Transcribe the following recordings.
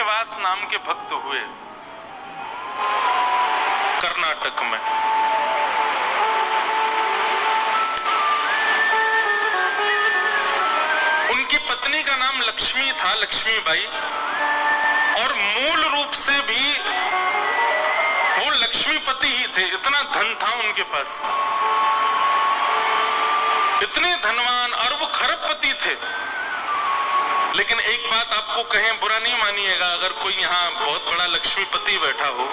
श्रीनिवास नाम के भक्त हुए कर्नाटक में। उनकी पत्नी का नाम लक्ष्मी था, लक्ष्मीबाई, और मूल रूप से भी वो लक्ष्मीपति ही थे। इतना धन था उनके पास, इतने धनवान, और वो खरबपति थे। लेकिन एक बात आपको कहें, बुरा नहीं मानिएगा, अगर कोई यहाँ बहुत बड़ा लक्ष्मीपति बैठा हो,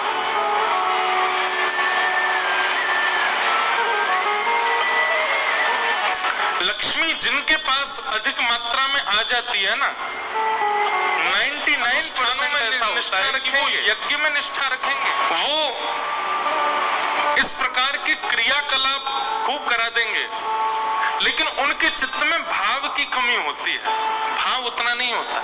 लक्ष्मी जिनके पास अधिक मात्रा में आ जाती है ना, 99% ऐसा होता है कि वो यज्ञ में निष्ठा रखेंगे, वो इस प्रकार के क्रियाकलाप खूब करा देंगे, लेकिन उनके चित्त में भाव की कमी होती है, भाव उतना नहीं होता।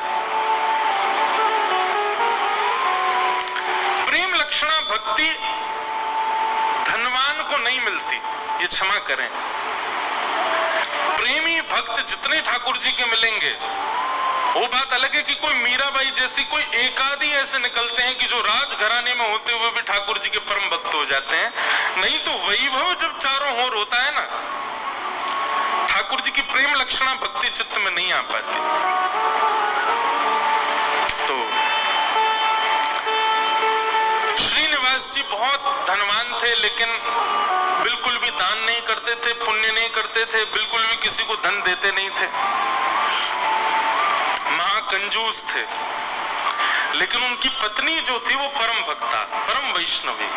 प्रेम लक्षणा भक्ति धनवान को नहीं मिलती, ये क्षमा करें। प्रेमी भक्त जितने ठाकुर जी के मिलेंगे, वो बात अलग है कि कोई मीराबाई जैसी कोई एक आधी ऐसे निकलते हैं कि जो राजघराने में होते हुए भी ठाकुर जी के परम भक्त हो जाते हैं, नहीं तो वैभव जब चारों ओर होता है ना, ठाकुर जी की प्रेम लक्षणा भक्ति चित्त में नहीं आ पाती। तो श्रीनिवास जी बहुत धनवान थे, लेकिन बिल्कुल भी दान नहीं करते थे, पुण्य नहीं करते थे, बिल्कुल भी किसी को धन देते नहीं थे, महाकंजूस थे। लेकिन उनकी पत्नी जो थी वो परम भक्ता, परम वैष्णवी।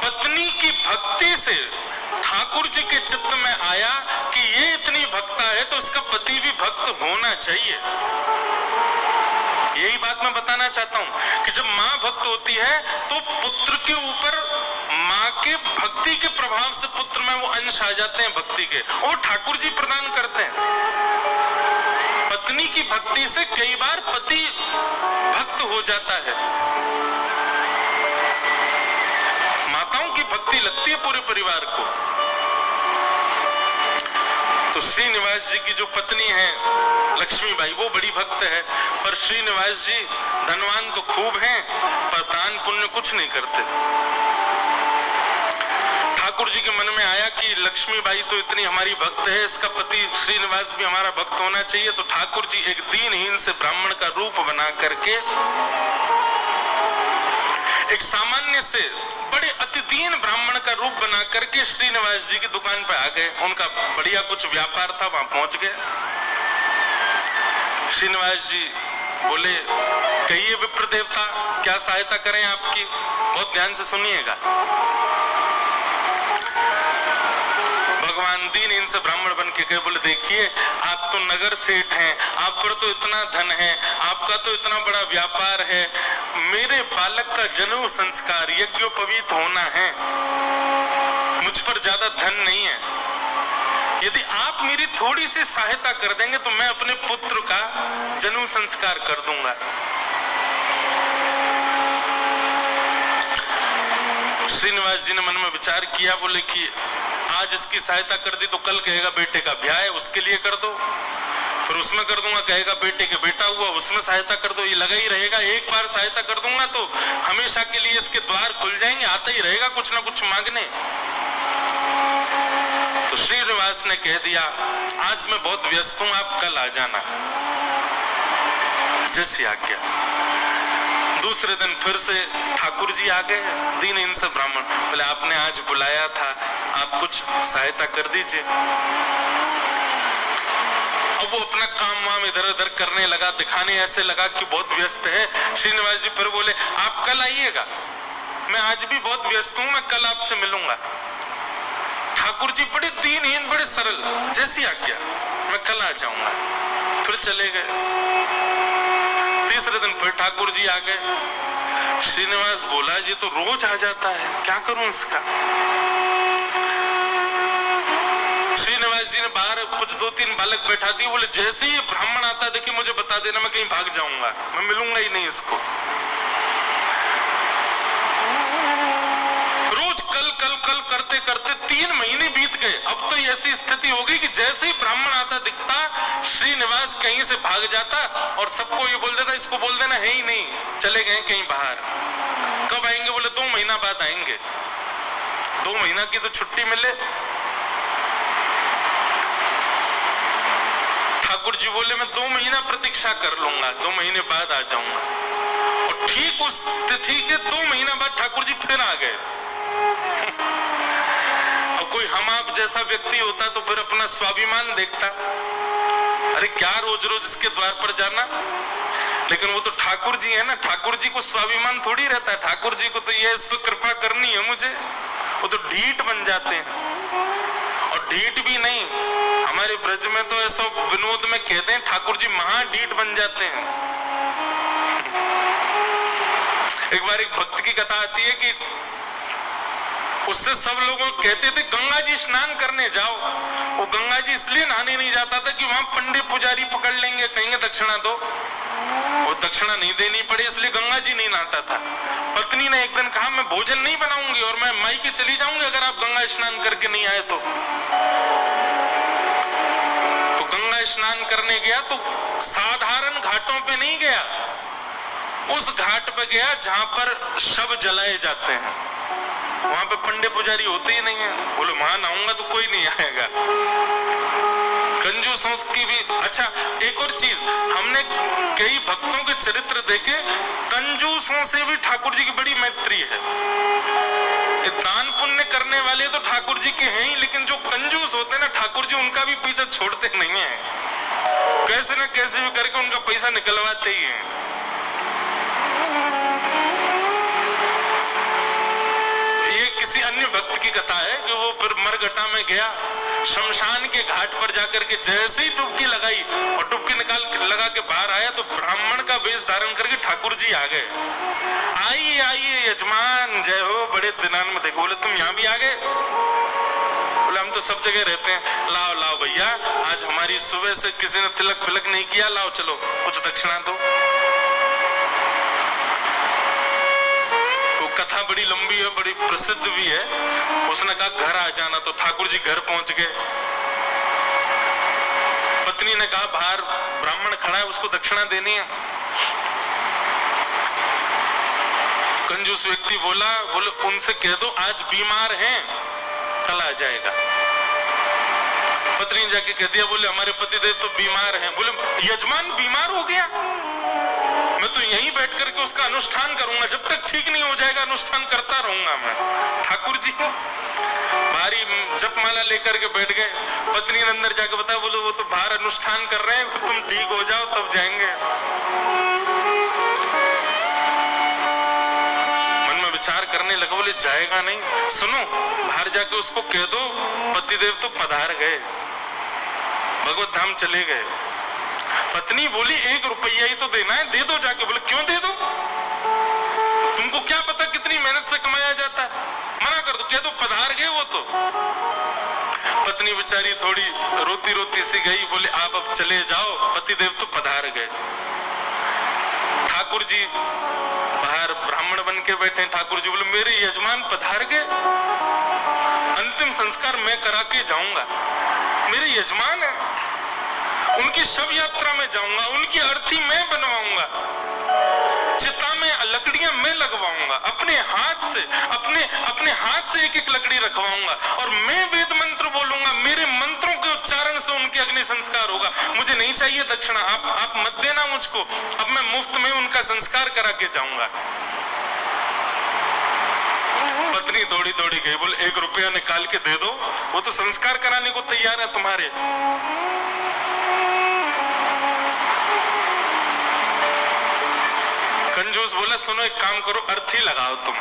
पत्नी की भक्ति से ठाकुर जी के चित्त में आया कि ये इतनी भक्ता है तो इसका पति भी भक्त होना चाहिए। यही बात मैं बताना चाहता हूं कि जब माँ भक्त होती है तो पुत्र के ऊपर माँ के भक्ति के प्रभाव से पुत्र में वो अंश आ जाते हैं भक्ति के, और ठाकुर जी प्रदान करते हैं। पत्नी की भक्ति से कई बार पति भक्त हो जाता है। माताओं की भक्ति लगती है पूरे परिवार को। तो श्रीनिवास जी की जो पत्नी है लक्ष्मीबाई, वो बड़ी भक्त है, पर श्रीनिवास जी धनवान तो खूब हैं, पर दान पुण्य कुछ नहीं करते। ठाकुर जी के मन में आया कि लक्ष्मीबाई तो इतनी हमारी भक्त है, इसका पति श्रीनिवास भी हमारा भक्त होना चाहिए। तो ठाकुर जी एक दीनहीन से ब्राह्मण का रूप बना करके एक सामान्य से बड़े अति दीन ब्राह्मण का रूप बना करके श्रीनिवास जी की दुकान पे आ गए। उनका बढ़िया कुछ व्यापार था, वहां पहुंच गए। श्रीनिवास जी बोले, कहिए विप्र देवता, क्या सहायता करें आपकी? बहुत ध्यान से सुनिएगा। भगवान दीन इनसे ब्राह्मण बन के गए, बोले देखिए आप तो नगर सेठ हैं, आप पर तो इतना धन है, आपका तो इतना बड़ा व्यापार है, मेरे बालक का जनेऊ संस्कार यज्ञोपवीत होना है, मुझ पर ज्यादा धन नहीं है, यदि आप मेरी थोड़ी सी सहायता कर देंगे तो मैं अपने पुत्र का जनेऊ संस्कार कर दूंगा। श्रीनिवास जी ने मन में विचार किया, बोले कि आज इसकी सहायता कर दी तो कल कहेगा बेटे का ब्याह है, उसके लिए कर दो, फिर उसमें कर दूंगा, कहेगा बेटे के बेटा हुआ, उसमें सहायता कर दो, ये लगा ही रहेगा। एक बार सहायता कर दूंगा तो हमेशा के लिए इसके द्वार खुल जाएंगे, आता ही रहेगा कुछ ना कुछ मांगने। तो श्रीनिवास ने कह दिया, आज मैं बहुत व्यस्त हूं, आप कल आ जाना। जैसी आज्ञा। दूसरे दिन फिर से ठाकुर जी आ गए, दीन इनसे ब्राह्मण, बोले आपने आज बुलाया था, आप कुछ सहायता कर दीजिए। अब वो अपना काम वाम इधर उधर करने लगा, दिखाने ऐसे लगा कि बहुत व्यस्त है। श्रीनिवास जी फिर बोले, आप कल आइएगा, मैं आज भी बहुत व्यस्त हूं, मैं कल आपसे मिलूंगा। ठाकुर जी बड़े दीनहीन, बड़े सरल, जैसी आज्ञा, मैं कल आ जाऊंगा। फिर चले गए। तीसरे दिन फिर ठाकुर जी आ गए। श्रीनिवास बोला, ये तो रोज आ जाता है, क्या करूं इसका? श्रीनिवास जी ने बाहर कुछ 2-3 बालक बैठा दिए, बोले जैसे ही ब्राह्मण आता देखिए मुझे बता देना, मैं कहीं भाग जाऊंगा, मैं मिलूंगा ही नहीं इसको। रोज कल करते करते 3 महीने बीत गए। अब तो ऐसी स्थिति हो गई कि जैसे ही ब्राह्मण आता दिखता, श्रीनिवास कहीं से भाग जाता और सबको ये बोल देता, इसको बोल देना है ही नहीं, चले गए कहीं बाहर। कब आएंगे? बोले 2 महीना बाद आएंगे। 2 महीना की तो छुट्टी मिले। ठाकुर जी बोले मैं 2 महीना प्रतीक्षा कर लूंगा, 2 महीने बाद आ जाऊंगा। और ठीक उस तिथि के 2 महीना बाद ठाकुर जी फिर आ गए। और कोई हम आप जैसा व्यक्ति होता तो फिर अपना स्वाभिमान देखता, अरे क्या रोज रोज इसके द्वार पर जाना। लेकिन वो तो ठाकुर जी है ना, ठाकुर जी को स्वाभिमान थोड़ी रहता है। ठाकुर जी को तो ये इस पर कृपा करनी है मुझे, वो तो ढीठ बन जाते हैं। और ढीठ भी नहीं, हमारे ब्रज में तो ऐसा विनोद में कहते हैं ठाकुर जी महाढीठ बन जाते हैं। एक बार एक भक्त की कथा आती है कि उससे सब लोग कहते थे गंगा जी स्नान करने जाओ। वो गंगा जी इसलिए नहाने नहीं जाता था कि वहां पंडित पुजारी पकड़ लेंगे, कहेंगे दक्षिणा दो। वो दक्षिणा नहीं देनी पड़े इसलिए गंगा जी नहीं नहाता था। पत्नी ने एक दिन कहा मैं भोजन नहीं बनाऊंगी और मैं मायके चली जाऊंगी अगर आप गंगा स्नान करके नहीं आए तो। गंगा स्नान करने गया तो साधारण घाटों पे नहीं गया, उस घाट पे गया जहां पर शव जलाए जाते हैं। वहां पे पंडित पुजारी होते ही नहीं है। बोले वहां नहाऊंगा तो कोई नहीं आएगा। कंजूसों की भी। अच्छा एक और चीज, हमने कई भक्तों के चरित्र देखे, कंजूसों से भी ठाकुर जी की बड़ी मैत्री है। दान पुण्य करने वाले तो ठाकुर जी के हैं ही, लेकिन जो कंजूस होते हैं ना ठाकुर जी उनका भी पीछे छोड़ते नहीं है, कैसे न कैसे भी करके उनका पैसा निकलवाते ही हैं। ये किसी अन्य भक्त की कथा है कि वो फिर मरघटा में गया, शमशान के घाट पर जाकर के जैसे ही डुबकी लगाई और डुबकी लगा के बाहर आया तो ब्राह्मण का वेश धारण करके ठाकुर जी आ गए। आइए आइए यजमान, जय हो, बड़े दिनान में देखो। बोले तुम यहाँ भी आ गए? बोले हम तो सब जगह रहते हैं। लाओ लाओ भैया, आज हमारी सुबह से किसी ने तिलक बिलक नहीं किया, लाओ चलो कुछ दक्षिणा दो। तो कथा बड़ी लंबी है, बड़ी प्रसिद्ध भी है। उसने कहा घर आ जाना, तो ठाकुर जी घर पहुंच गए। पत्नी ने कहा बाहर ब्राह्मण खड़ा है उसको दक्षिणा देनी है। कंजूस व्यक्ति बोला, बोले उनसे कह दो आज बीमार हैं, कल आ जाएगा। पत्नी जाके कह दिया, बोले हमारे पतिदेव तो बीमार हैं। बोले यजमान बीमार हो गया, मैं तो यहीं बैठ करके उसका अनुष्ठान करूंगा, जब तक ठीक नहीं हो जाएगा अनुष्ठान करता रहूंगा मैं। ठाकुर जी भारी जपमाला लेकर के बैठ गए। पत्नी ने अंदर जाके बताया, बोले वो तो बाहर अनुष्ठान कर रहे हैं, तुम ठीक हो जाओ तब जाएंगे। मन में विचार करने लगा, बोले जाएगा नहीं, सुनो बाहर जाके उसको कह दो पतिदेव तो पधार गए, भगवत धाम चले गए। पत्नी बोली 1 रुपया ही तो देना है, दे दो जाके। बोले क्यों दे दो, तुमको क्या पता कितनी मेहनत से कमाया जाता है, मना कर दो, कह दो पधार गए वो तो। पत्नी बेचारी थोड़ी रोती रोती सी गई, बोले आप अब चले जाओ, पतिदेव तो पधार गए। ठाकुर जी बाहर ब्राह्मण बन के बैठे। ठाकुर जी बोले मेरे यजमान पधार गए, अंतिम संस्कार मैं करा के जाऊंगा, मेरे यजमान है, उनकी शव यात्रा में जाऊंगा, उनकी अर्थी मैं बनवाऊंगा, चिता में लकड़ियां मैं लगवाऊंगा, अपने हाथ से एक एक लकड़ी रखवाऊंगा और मैं वेद मंत्र बोलूंगा, मेरे मंत्रों के उच्चारण से उनके अग्नि संस्कार होगा। मुझे नहीं चाहिए दक्षिणा, आप मत देना मुझको, अब मैं मुफ्त में उनका संस्कार करा के जाऊंगा। पत्नी दौड़ी दौड़ी गई, बोले 1 रुपया निकाल के दे दो, वो तो संस्कार कराने को तैयार है तुम्हारे। कंजूस बोला सुनो एक काम करो, अर्थी लगाओ तुम,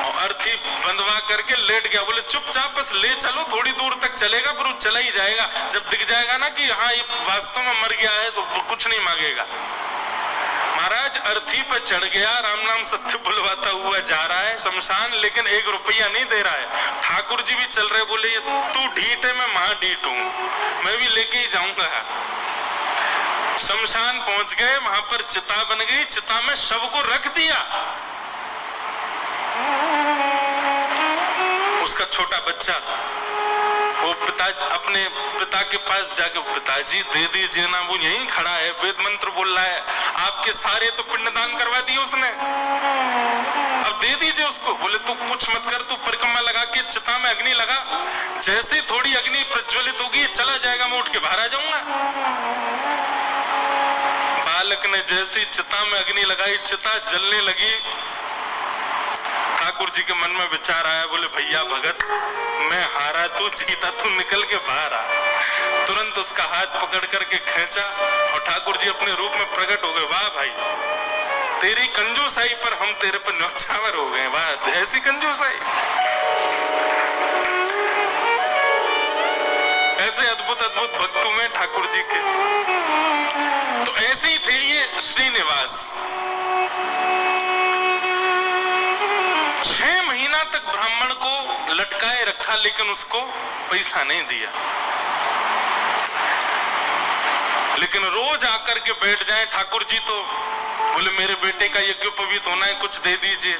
और अर्थी बंधवा करके लेट गया। बोले चुपचाप बस ले चलो, थोड़ी दूर तक चलेगा फिर चला ही जाएगा, जब दिख जाएगा ना कि हाँ ये वास्तव में मर गया है तो कुछ नहीं मांगेगा। महाराज अर्थी पर चढ़ गया, राम नाम सत्य बुलवाता हुआ जा रहा है शमशान, लेकिन 1 रुपया नहीं दे रहा है। ठाकुर जी भी चल रहे, बोले तू ढीठ है, मैं महाढीठ हूं, मैं भी लेके ही जाऊंगा। शमशान पहुंच गए, वहां पर चिता बन गई, चिता में शव को रख दिया उसका छोटा बच्चा वो अपने पिता के पास जाके, पिताजी दे दीजिए ना, वो यहीं खड़ा है, वेद मंत्र बोल रहा है, आपके सारे तो पिंडदान करवा दिए उसने, अब दे दीजिए उसको। बोले तू कुछ मत कर, तू परिक्रमा लगा के चिता में अग्नि लगा, जैसे ही थोड़ी अग्नि प्रज्वलित होगी चला जाएगा, मैं उठ के बाहर आ जाऊंगा। बालक ने जैसी चिता में अग्नि लगाई, चिता जलने लगी। ठाकुर जी के मन में विचार आया, बोले भैया भगत, मैं हारा तू जीता, तू निकल के बाहर आ। तुरंत उसका हाथ पकड़ करके खींचा और ठाकुर जी अपने रूप में प्रकट हो गए। वाह भाई, तेरी कंजूसाई पर हम तेरे पर न्यौछावर हो गए, वाह ऐसी कंजूसाई। ऐसे अद्भुत अद्भुत भक्त हुए ठाकुर जी के। तो ऐसे ही थे ये श्रीनिवास। 6 महीना तक ब्राह्मण को लटकाए रखा, लेकिन उसको पैसा नहीं दिया। लेकिन रोज आकर के बैठ जाए, ठाकुर जी तो बोले मेरे बेटे का यज्ञोपवीत होना है, कुछ दे दीजिए।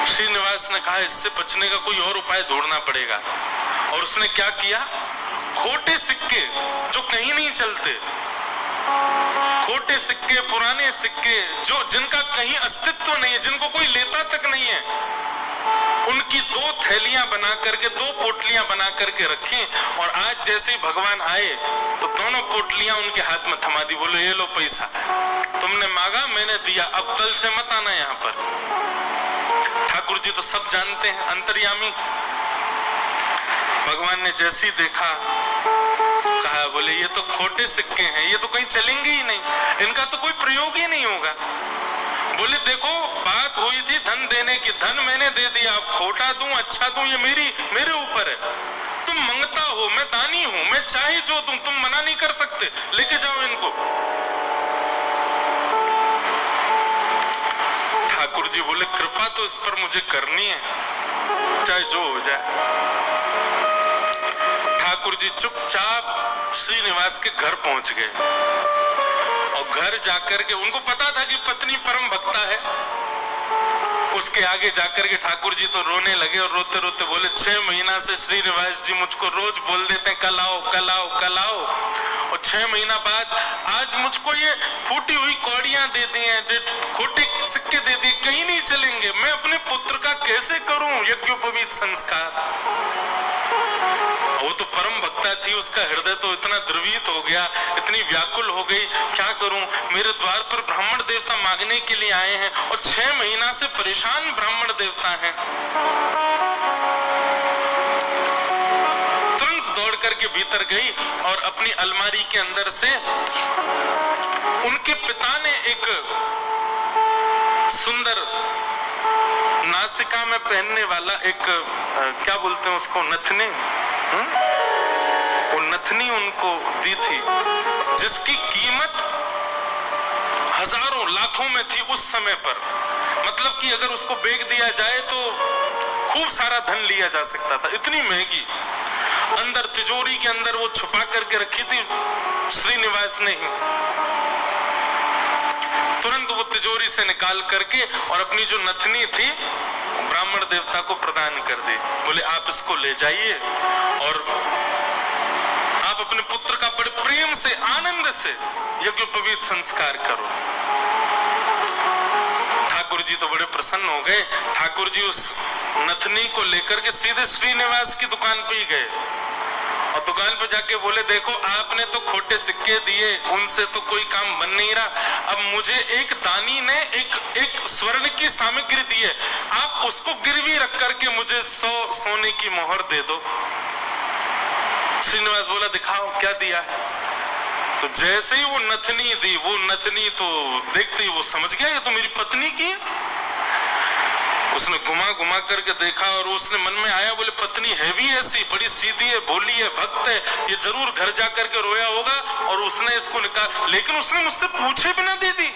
श्रीनिवास ने कहा इससे बचने का कोई और उपाय ढूंढना पड़ेगा। और उसने क्या किया, खोटे सिक्के जो कहीं नहीं चलते, खोटे सिक्के, पुराने सिक्के जो जिनका कहीं अस्तित्व नहीं है, जिनको कोई लेता तक नहीं है, उनकी 2 थैलियां बना करके, 2 पोटलियां बना करके रखी। और आज जैसे ही भगवान आए तो दोनों पोटलियां उनके हाथ में थमा दी। बोले ये लो पैसा, तुमने मांगा मैंने दिया, अब कल से मत आना यहाँ पर। ठाकुर जी तो सब जानते हैं, अंतर्यामी। भगवान ने जैसे ही देखा, कहा बोले ये तो खोटे सिक्के हैं, ये तो कहीं चलेंगे ही नहीं, इनका तो कोई प्रयोग ही नहीं होगा। बोले देखो बात हुई थी धन देने की, धन मैंने दे दिया, अब खोटा दूं अच्छा दूं ये मेरे ऊपर है। तुम मंगता हो, मैं दानी हूं, मैं चाहे जो दूं, तुम मना नहीं कर सकते, लेके जाओ इनको। ठाकुर जी बोले कृपा तो इस पर मुझे करनी है, चाहे जो हो जाए। ठाकुर जी चुपचाप श्रीनिवास के घर पहुंच गए। और घर जाकर के उनको पता था कि पत्नी परम भक्ता है। उसके आगे जाकर के ठाकुर जी तो रोने लगे और रोते रोते बोले 6 महीना से श्रीनिवास जी मुझको रोज बोल देते हैं कल आओ कल आओ कल आओ, और 6 महीना बाद आज मुझको ये फूटी हुई कौड़ियां दे दी हैं, खोटे सिक्के दे दिए, कहीं नहीं चलेंगे। मैं अपने पुत्र का कैसे करूं यज्ञोपवीत संस्कार। वो तो परम भक्ता थी, उसका हृदय तो इतना द्रवित हो गया, इतनी व्याकुल हो गई, क्या करूं, मेरे द्वार पर ब्राह्मण देवता मांगने के लिए आए हैं और 6 महीना से परेशान ब्राह्मण देवता हैं। तुरंत दौड़ करके भीतर गई और अपनी अलमारी के अंदर से उनके पिता ने एक सुंदर नासिका में पहनने वाला एक क्या बोलते हैं उसको, नथनी, वो नथनी उनको दी थी, जिसकी कीमत हजारों लाखों में थी उस समय पर। मतलब कि अगर उसको बेच दिया जाए तो खूब सारा धन लिया जा सकता था, इतनी महंगी। अंदर तिजोरी के अंदर वो छुपा करके रखी थी श्रीनिवास ने ही। तुरंत वो तिजोरी से निकाल करके और अपनी जो नथनी थी ब्राह्मण देवता को प्रदान कर दी। बोले आप इसको ले जाइए और आप अपने पुत्र का बड़े प्रेम से आनंद से यज्ञोपवीत संस्कार करो। ठाकुर जी तो बड़े प्रसन्न हो गए। ठाकुर जी उस नथनी को लेकर के सीधे श्रीनिवास की दुकान पे ही गए और दुकान पे जाके बोले देखो आपने तो खोटे सिक्के दिए, उनसे तो कोई काम बन नहीं रहा, अब मुझे एक दानी ने एक स्वर्ण की सामग्री दी है, आप उसको गिरवी रख करके मुझे 100 सोने की मोहर दे दो। श्रीनिवास बोला दिखाओ क्या दिया है। तो जैसे ही वो नथनी दी, वो नथनी तो देखते ही वो समझ गया ये तो मेरी पत्नी की है। उसने घुमा घुमा करके देखा और उसने मन में आया, बोले पत्नी है भी ऐसी, बड़ी सीधी है, भोली है, भक्त है, ये जरूर घर जा करके रोया होगा और उसने इसको निकाल, लेकिन उसने मुझसे पूछे बिना दे दी।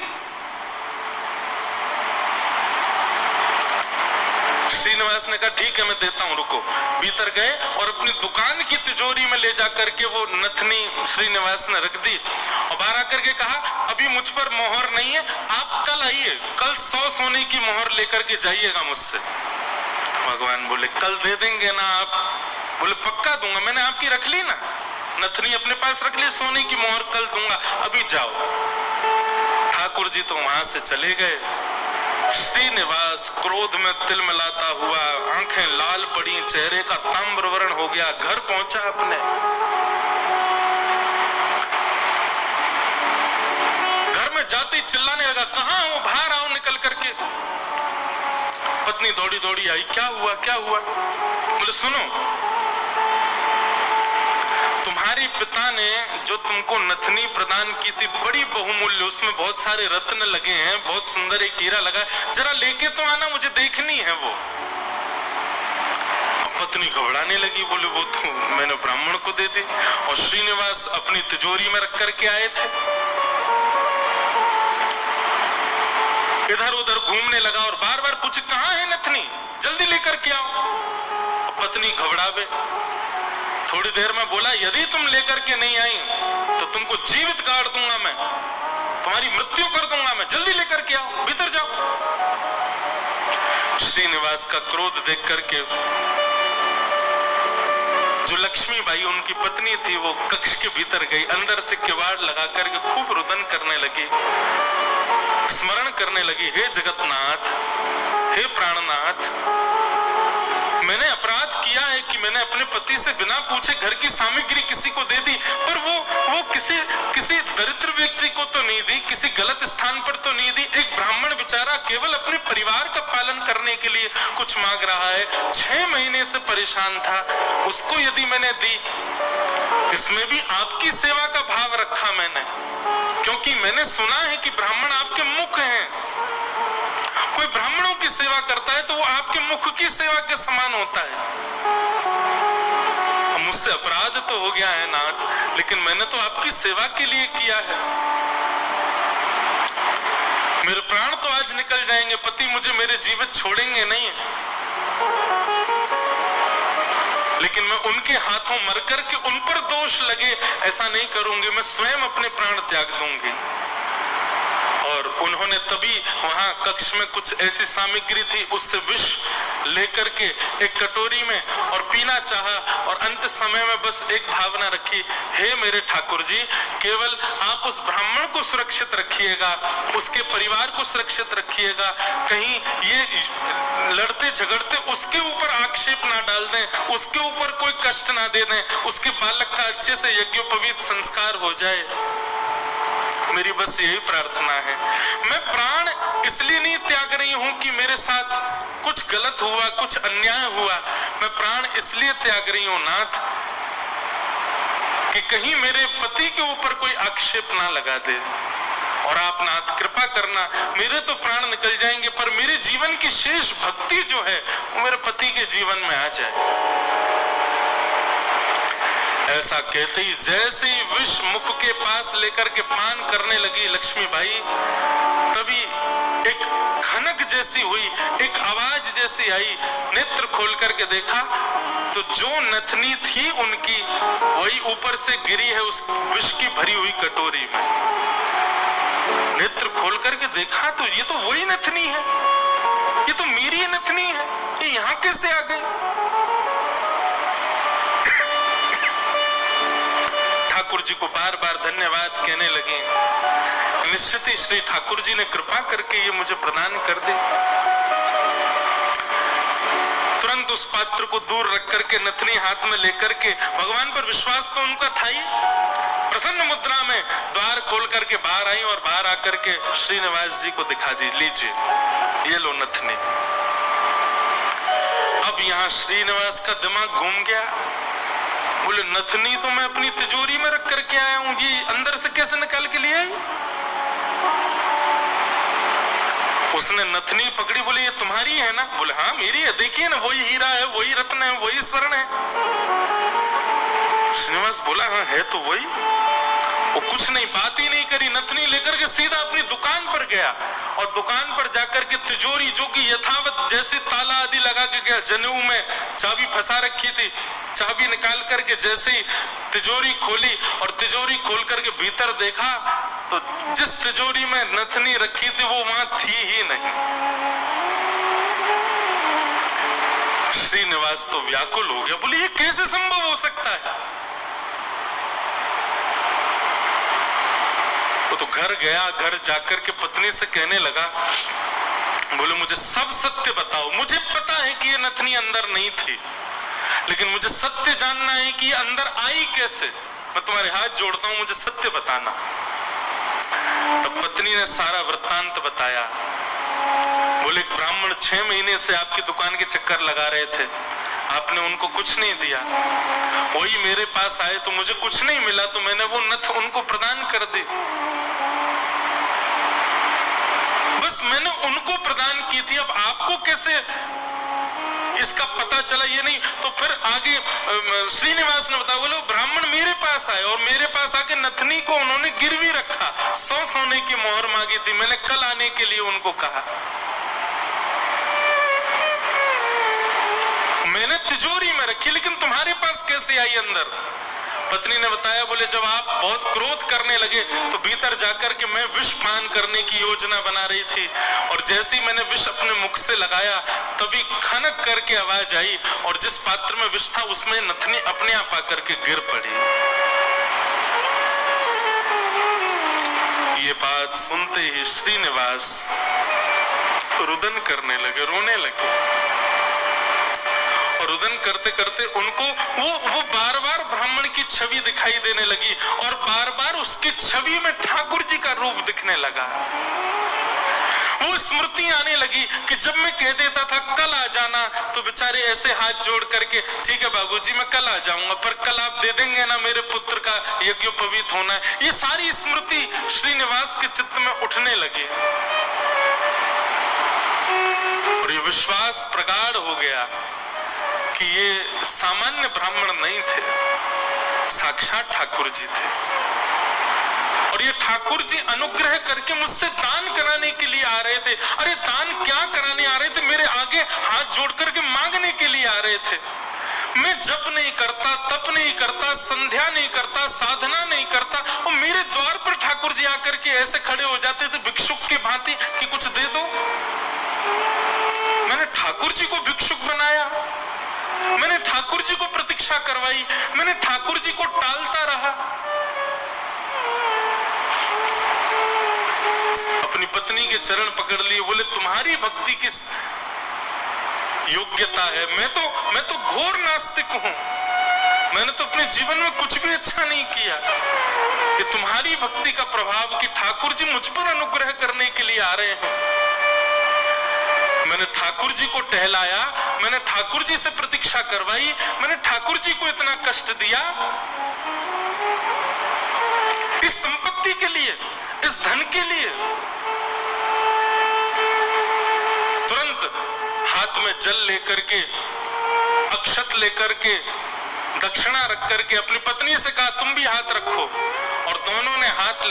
श्रीनिवास ने कहा ठीक है मैं देता हूं, रुको। भीतर गए और अपनी दुकान की तिजोरी में ले जाकर के वो नथनी श्रीनिवास ने रख दी और बाहर आकर के कहा अभी मुझ पर मोहर नहीं है, आप कल आइए, कल 100 सोने की मोहर लेकर के जाइएगा मुझसे। भगवान बोले कल दे देंगे ना आप? बोले पक्का दूंगा, मैंने आपकी रख ली ना, नथनी अपने पास रख ली, सोने की मोहर कल दूंगा, अभी जाओ। ठाकुर जी तो वहां से चले गए। श्रीनिवास क्रोध में तिलमिलाता हुआ, आंखें लाल पड़ी, चेहरे का ताम्र वर्ण हो गया, घर पहुंचा अपने। घर में जाते ही चिल्लाने लगा, कहां हो, बाहर आओ निकल करके। पत्नी दौड़ी दौड़ी आई, क्या हुआ क्या हुआ? बोले सुनो, तुम्हारे पिता ने जो तुमको नथनी प्रदान की थी बड़ी बहुमूल्य, उसमें बहुत सारे रत्न लगे हैं, बहुत सुंदर एक हीरा लगा, जरा लेके तो आना, मुझे देखनी है वो। पत्नी घबराने लगी, बोले वो तो मैंने ब्राह्मण को दे दी और श्रीनिवास अपनी तिजोरी में रख करके आए थे। इधर उधर घूमने लगा और बार बार पूछे कहां है नथनी, जल्दी लेकर के आओ। पत्नी घबरावे, थोड़ी देर में बोला यदि तुम लेकर के नहीं आई तो तुमको जीवित गाड़ दूंगा मैं, तुम्हारी मृत्यु कर दूंगा मैं, जल्दी लेकर के आओ, भीतर जाओ। श्रीनिवास का क्रोध देख करके जो लक्ष्मीबाई उनकी पत्नी थी वो कक्ष के भीतर गई, अंदर से किवाड़ लगा करके खूब रुदन करने लगी, स्मरण करने लगी, हे जगतनाथ, हे प्राणनाथ, मैंने अपराध किया है कि मैंने अपने पति से बिना पूछे घर की सामग्री किसी को दे दी, पर वो किसी दरिद्र व्यक्ति को तो नहीं दी, किसी गलत स्थान पर तो नहीं दी। एक ब्राह्मण बेचारा केवल अपने परिवार का पालन करने के लिए कुछ मांग रहा है, 6 महीने से परेशान था, उसको यदि मैंने दी, इसमें भी आपकी सेवा का भाव रखा मैंने, क्योंकि मैंने सुना है कि ब्राह्मण आपके मुख हैं, कोई ब्राह्मणों की सेवा करता है तो वो आपके मुख की सेवा के समान होता है। मुझसे अपराध तो हो गया है नाथ, लेकिन मैंने तो आपकी सेवा के लिए किया है। मेरे प्राण तो आज निकल जाएंगे, पति मुझे मेरे जीवित छोड़ेंगे नहीं, लेकिन मैं उनके हाथों मर कर के उन पर दोष लगे ऐसा नहीं करूंगी, मैं स्वयं अपने प्राण त्याग दूंगी। और उन्होंने तभी वहां कक्ष में कुछ ऐसी सामग्री थी, उससे विष लेकर के एक कटोरी में और पीना चाहा और अंत समय में बस एक भावना रखी, हे मेरे ठाकुर जी, केवल आप उस ब्राह्मण को सुरक्षित रखिएगा, उसके परिवार को सुरक्षित रखिएगा, कहीं ये लड़ते झगड़ते उसके ऊपर आक्षेप ना डाल दें, उसके ऊपर कोई कष्ट ना दे दें, उसके बालक का अच्छे से यज्ञोपवीत संस्कार हो जाए। मेरी बस यही प्रार्थना है। मैं प्राण इसलिए नहीं त्याग रही हूं कि मेरे साथ कुछ गलत हुआ, कुछ अन्याय हुआ, मैं प्राण इसलिए त्याग रही हूं नाथ कि कहीं मेरे पति के ऊपर कोई आक्षेप ना लगा दे, और आप नाथ कृपा करना, मेरे तो प्राण निकल जाएंगे पर मेरे जीवन की शेष भक्ति जो है वो मेरे पति के जीवन में आ जाए। ऐसा कहते ही जैसे ही विष मुख के पास लेकर के पान करने लगी लक्ष्मीबाई, तभी एक खनक जैसी हुई, एक आवाज जैसी आई, नेत्र खोल करके देखा तो जो नथनी थी उनकी वही ऊपर से गिरी है उस विष की भरी हुई कटोरी में। नेत्र खोल करके देखा तो ये तो वही नथनी है, ये तो मेरी नथनी है, ये यहाँ कैसे आ गई? ठाकुर जी को बार बार धन्यवाद कहने लगे। निश्चित ही श्री ठाकुर जी ने कृपा करके ये मुझे प्रदान कर दी। तुरंत उस पात्र को दूर रख करके नथनी हाथ में लेकर के, भगवान पर विश्वास तो उनका था ही, प्रसन्न मुद्रा में द्वार खोल करके बाहर आई और बाहर आकर के श्रीनिवास जी को दिखा दी, लीजिए ये लो नथनी। अब यहाँ श्रीनिवास का दिमाग घूम गया, बोले नथनी तो मैं अपनी तिजोरी में रख करके आया हूं, ये अंदर से कैसे निकाल के लिए आई? उसने नथनी पकड़ी, बोले ये तुम्हारी है ना? बोले हाँ मेरी है, देखिए ना वही हीरा है, वही रत्न है, वही स्वर्ण है। श्रीनिवास बोला हाँ है तो वही। वो कुछ नहीं, बात ही नहीं करी, नथनी लेकर के सीधा अपनी दुकान पर गया और दुकान पर जाकर के तिजोरी जो कि यथावत जैसे ताला आदि लगा के गया, जनेऊ में चाबी फंसा रखी थी, चाबी निकाल करके जैसे ही तिजोरी खोली और तिजोरी खोल करके भीतर देखा तो जिस तिजोरी में नथनी रखी थी वो वहां थी ही नहीं। श्रीनिवास तो व्याकुल हो गया, बोले ये कैसे संभव हो सकता है। वो तो घर गया, घर जाकर के पत्नी से कहने लगा, बोले मुझे सब सत्य बताओ, मुझे पता है कि ये नथनी अंदर नहीं थी, लेकिन मुझे सत्य जानना है कि ये अंदर आई कैसे। मैं तुम्हारे हाथ जोड़ता हूं, मुझे सत्य बताना। तब पत्नी ने सारा वृत्तांत बताया। बोले ब्राह्मण 6 महीने से आपकी दुकान के चक्कर लगा रहे थे, आपने उनको कुछ नहीं दिया, वही मेरे पास आए तो मुझे कुछ नहीं मिला तो मैंने वो नथ उनको प्रदान कर दी, बस मैंने उनको प्रदान की थी। अब आपको कैसे इसका पता चला ये नहीं। तो फिर आगे श्रीनिवास ने बताया, बोले ब्राह्मण मेरे पास आए और मेरे पास आके नथनी को उन्होंने गिरवी रखा, 100 सोने की मोहर मांगी थी, मैंने कल आने के लिए उनको कहा, मैंने तिजोरी में रखी, लेकिन तुम्हारे पास कैसे आई अंदर। पत्नी ने बताया, बोले जब आप बहुत क्रोध करने लगे तो भीतर जाकर के मैं विष पान करने की योजना बना रही थी और जैसे ही मैंने विष अपने मुख से लगाया तभी खनक करके आवाज आई और जिस पात्र में विष था उसमें नथनी अपने आप आकर के गिर पड़ी। ये बात सुनते ही श्रीनिवास रुदन करने लगे, रोने लगे और रुदन करते करते उनको वो बार बार ब्राह्मण की छवि दिखाई देने लगी और बार बार उसकी छवि में ठाकुर जी का रूप दिखने लगा। वो स्मृति आने लगी कि जब मैं कह देता था कल आ जाना तो बेचारे ऐसे हाथ जोड़ करके, ठीक है बाबूजी मैं कल आ जाऊंगा, पर कल आप दे देंगे ना मेरे पुत्र का यज्ञोपवीत होना है। ये सारी स्मृति श्रीनिवास के चित्त में उठने लगी और ये विश्वास प्रगाढ़ हो गया कि ये सामान्य ब्राह्मण नहीं थे, साक्षात ठाकुर जी थे और ये ठाकुर जी अनुग्रह करके मुझसे दान कराने के लिए आ रहे थे। अरे दान क्या कराने आ रहे थे, मेरे आगे हाथ जोड़ करके मांगने के लिए आ रहे थे। मैं जप नहीं करता, तप नहीं करता, संध्या नहीं करता, साधना नहीं करता और मेरे द्वार पर ठाकुर जी आकर के ऐसे खड़े हो जाते थे भिक्षुक के भांति कि कुछ दे दो। मैंने ठाकुर जी को भिक्षुक बनाया, मैंने ठाकुर जी को प्रतीक्षा करवाई, मैंने ठाकुर जी को टालता रहा। अपनी पत्नी के चरण पकड़ लिए, बोले तुम्हारी भक्ति किस योग्यता है, मैं तो घोर नास्तिक हूं, मैंने तो अपने जीवन में कुछ भी अच्छा नहीं किया। ये तुम्हारी भक्ति का प्रभाव कि ठाकुर जी मुझ पर अनुग्रह करने के लिए आ रहे हैं। मैंने ठाकुर जी को टहलाया, मैंने ठाकुर जी से प्रतीक्षा करवाई, मैंने ठाकुर जी को इतना कष्ट दिया इस संपत्ति के लिए, इस धन के लिए। तुरंत हाथ में जल लेकर के, अक्षत लेकर के, दक्षिणा रख करके अपनी पत्नी से कहा तुम भी हाथ रखो और दोनों ने हाथ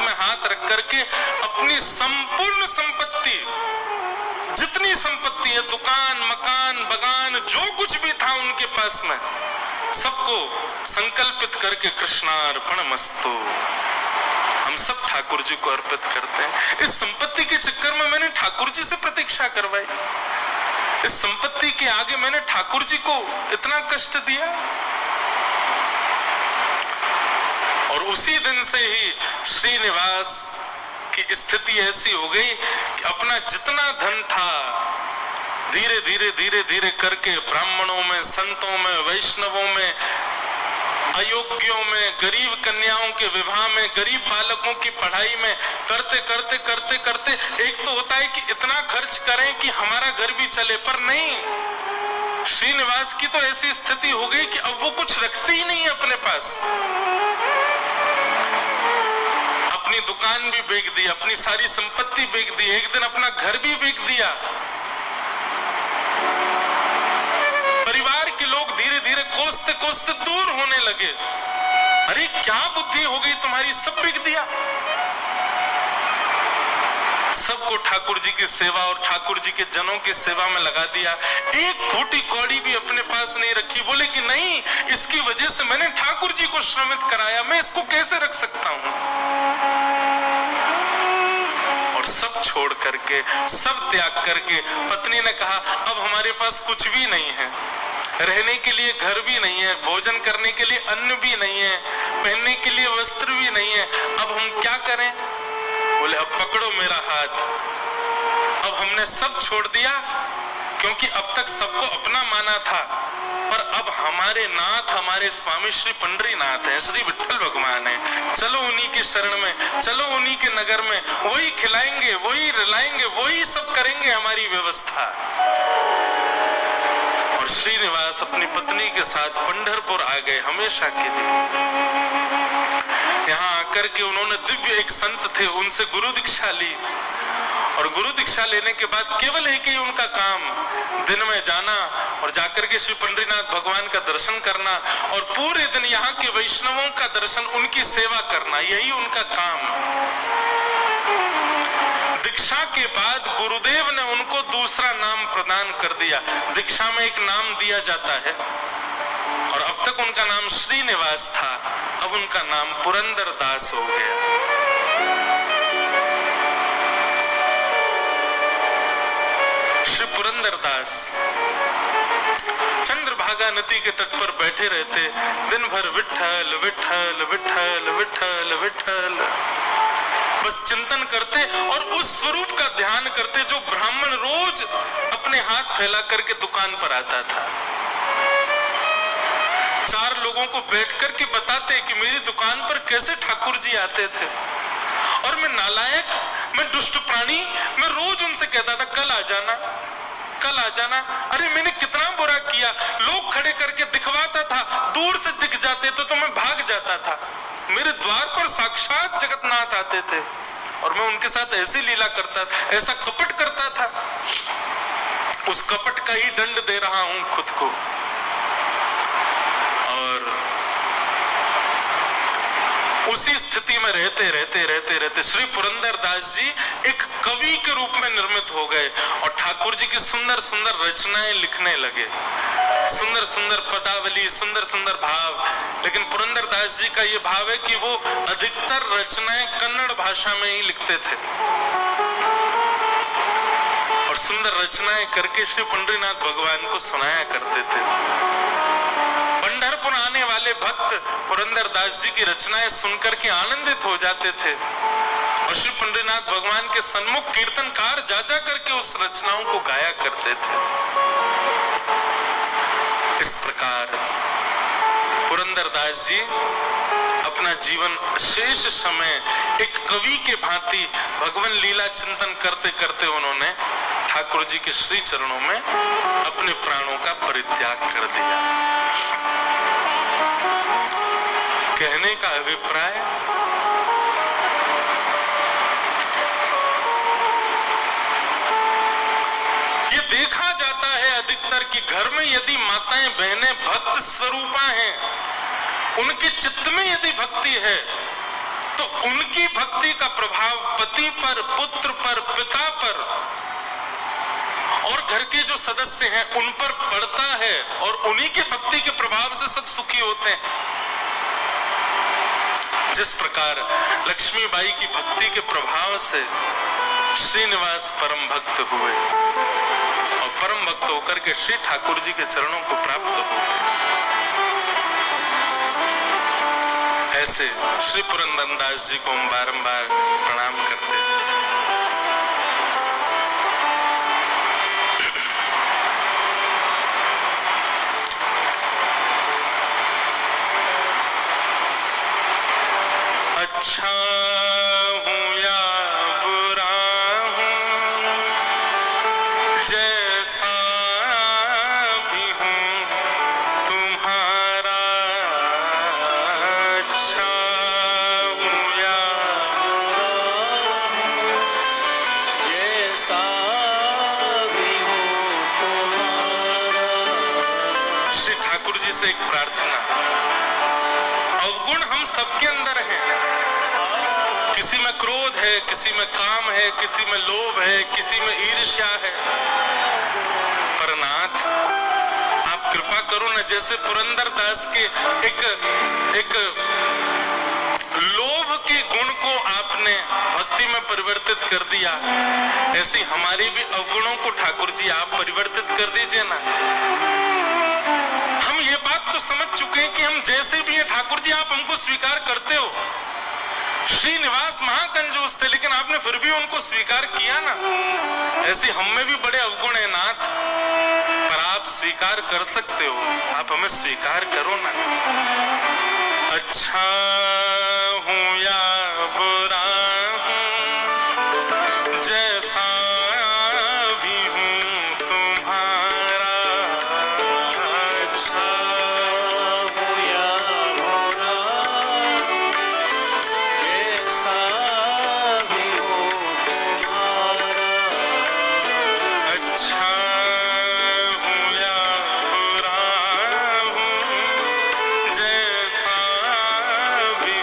में हाथ रख करके अपनी संपूर्ण संपत्ति, जितनी संपत्ति है, दुकान, मकान, बगान, जो कुछ भी था उनके पास में, सबको संकल्पित करके कृष्णार्पणमस्तु, हम सब ठाकुर जी को अर्पित करते हैं। इस संपत्ति के चक्कर में मैंने ठाकुर जी से प्रतीक्षा करवाई, इस संपत्ति के आगे मैंने ठाकुर जी को इतना कष्ट दिया। और उसी दिन से ही श्रीनिवास की स्थिति ऐसी हो गई कि अपना जितना धन था धीरे धीरे धीरे धीरे करके ब्राह्मणों में, संतों में, वैष्णवों में, अयोग्यों में, गरीब कन्याओं के विवाह में, गरीब बालकों की पढ़ाई में करते करते करते करते एक तो होता है कि इतना खर्च करें कि हमारा घर भी चले, पर नहीं, श्रीनिवास की तो ऐसी स्थिति हो गई कि अब वो कुछ रखते ही नहीं है अपने पास। अपनी दुकान भी बेच दी, अपनी सारी संपत्ति बेच दी, एक दिन अपना घर भी बेच दिया। परिवार के लोग धीरे धीरे कोसते कोसते दूर होने लगे। अरे क्या बुद्धि हो गई तुम्हारी, सब बिक दिया। सबको ठाकुर जी की सेवा और ठाकुर जी के जनों की सेवा में लगा दिया, एक फूटी कौड़ी भी अपने पास नहीं रखी। बोले कि नहीं, इसकी वजह से मैंने ठाकुर जी को श्रमित कराया, मैं इसको कैसे रख सकता हूं। और सब छोड़ करके, सब त्याग करके पत्नी ने कहा अब हमारे पास कुछ भी नहीं है, रहने के लिए घर भी नहीं है, भोजन करने के लिए अन्न भी नहीं है, पहनने के लिए वस्त्र भी नहीं है, अब हम क्या करें। बोले अब पकड़ो मेरा हाथ। अब हमने सब छोड़ दिया, क्योंकि अब तक सबको अपना माना था, पर अब हमारे नाथ, हमारे स्वामी श्री पंडरीनाथ हैं, श्री विठ्ठल भगवान हैं। चलो उन्हीं की शरण में, चलो उन्हीं के नगर में, वही खिलाएंगे, वही रिलाएंगे, वही सब करेंगे हमारी व्यवस्था। और श्रीनिवास अपनी पत्नी के साथ पंढरपुर आ गए हमेशा के लिए। यहाँ आकर के उन्होंने दिव्य एक संत थे, उनसे गुरु दीक्षा ली। और गुरु दीक्षा लेने के बाद केवल एक ही उनका काम, दिन में जाना और जाकर के श्री पंडरीनाथ भगवान का दर्शन करना और पूरे दिन यहाँ के वैष्णवों का दर्शन, उनकी सेवा करना, यही उनका काम। दीक्षा के बाद गुरुदेव ने उनको दूसरा नाम प्रदान कर दिया। दीक्षा में एक नाम दिया जाता है, और अब तक उनका नाम श्रीनिवास था, अब उनका नाम पुरंदर दास हो गया। श्री पुरंदर दास चंद्रभागा नदी के तट पर बैठे रहते, दिन भर विठ्ठल विठ्ठल विठ्ठल विठ्ठल विठ्ठल बस चिंतन करते और उस स्वरूप का ध्यान करते जो ब्राह्मण रोज अपने हाथ फैला करके दुकान पर आता था। चार लोगों को बैठ करके बताते कि मेरी दुकान पर कैसे ठाकुर जी आते थे, और मैं नालायक, मैं दुष्ट प्राणी, मैं रोज उनसे कहता था कल आ जाना, कल आ जाना। अरे मैंने कितना बुरा किया, लोग खड़े करके दिखवाता था, दूर से दिख जाते तो मैं भाग जाता था। मेरे द्वार पर साक्षात जगन्नाथ आते थे और मैं उनके साथ ऐसी लीला करता था, ऐसा कपट करता था। उस कपट का ही दंड दे रहा हूं खुद को। और उसी स्थिति में रहते रहते रहते रहते श्री पुरंदर दास जी एक कवि के रूप में निर्मित हो गए और ठाकुर जी की सुंदर सुंदर रचनाएं लिखने लगे, सुंदर सुंदर पदावली, सुंदर सुंदर भाव। लेकिन पुरंदर दास जी का ये भाव है कि वो अधिकतर रचनाएं कन्नड़ भाषा में ही लिखते थे और सुंदर रचनाएं करके श्री पंडरीनाथ भगवान को सुनाया करते थे। पंढरपुर आने वाले भक्त पुरंदर दास जी की रचनाएं सुनकर के आनंदित हो जाते थे और श्री पंडरीनाथ भगवान के सन्मुख कीर्तनकार जा जा करके उस रचनाओं को गाया करते थे। इस प्रकार पुरंदर दास जी अपना जीवन शेष समय एक कवि के भांति भगवान लीला चिंतन करते करते उन्होंने ठाकुर जी के श्री चरणों में अपने प्राणों का परित्याग कर दिया। कहने का अभिप्राय, ये देखा जाता है अधिकतर कि घर में यदि माताएं बहनें भक्त स्वरूपा हैं, उनके चित्त में यदि भक्ति है तो उनकी भक्ति का प्रभाव पति पर, पुत्र पर, पिता पर और घर के जो सदस्य हैं उन पर पड़ता है और उन्हीं के भक्ति के प्रभाव से सब सुखी होते हैं। जिस प्रकार लक्ष्मीबाई की भक्ति के प्रभाव से श्रीनिवास परम भक्त हुए और परम भक्त होकर के श्री ठाकुर जी के चरणों को प्राप्त हो गए, ऐसे श्री पुरंदर दास जी को हम बारंबार प्रणाम करते हैं। अच्छा हूँ या बुरा हूँ, जैसा भी हूँ तुम्हारा, अच्छा हूँ या जैसा भी हूँ तुम्हारा। श्री ठाकुर जी से एक प्रार्थना, अवगुण हम सबके अंदर हैं। किसी में क्रोध है, किसी में काम है, किसी में लोभ है, किसी में ईर्ष्या है। पर नाथ आप कृपा करो ना, जैसे पुरंदर दास के एक लोभ के गुण को आपने भक्ति में परिवर्तित कर दिया, ऐसी हमारी भी अवगुणों को ठाकुर जी आप परिवर्तित कर दीजिए ना। हम ये बात तो समझ चुके हैं कि हम जैसे भी हैं ठाकुर जी आप हमको स्वीकार करते हो। श्रीनिवास महाकंजूस थे, लेकिन आपने फिर भी उनको स्वीकार किया ना। ऐसे हम में भी बड़े अवगुण है नाथ, पर आप स्वीकार कर सकते हो, आप हमें स्वीकार करो ना। अच्छा हूं या बुरा हूं, जैसा भी हूं तुम्हारा। अच्छा हूं या बुरा, जैसा भी हूं तुम्हारा। अच्छा हूं या बुरा हूं, जैसा भी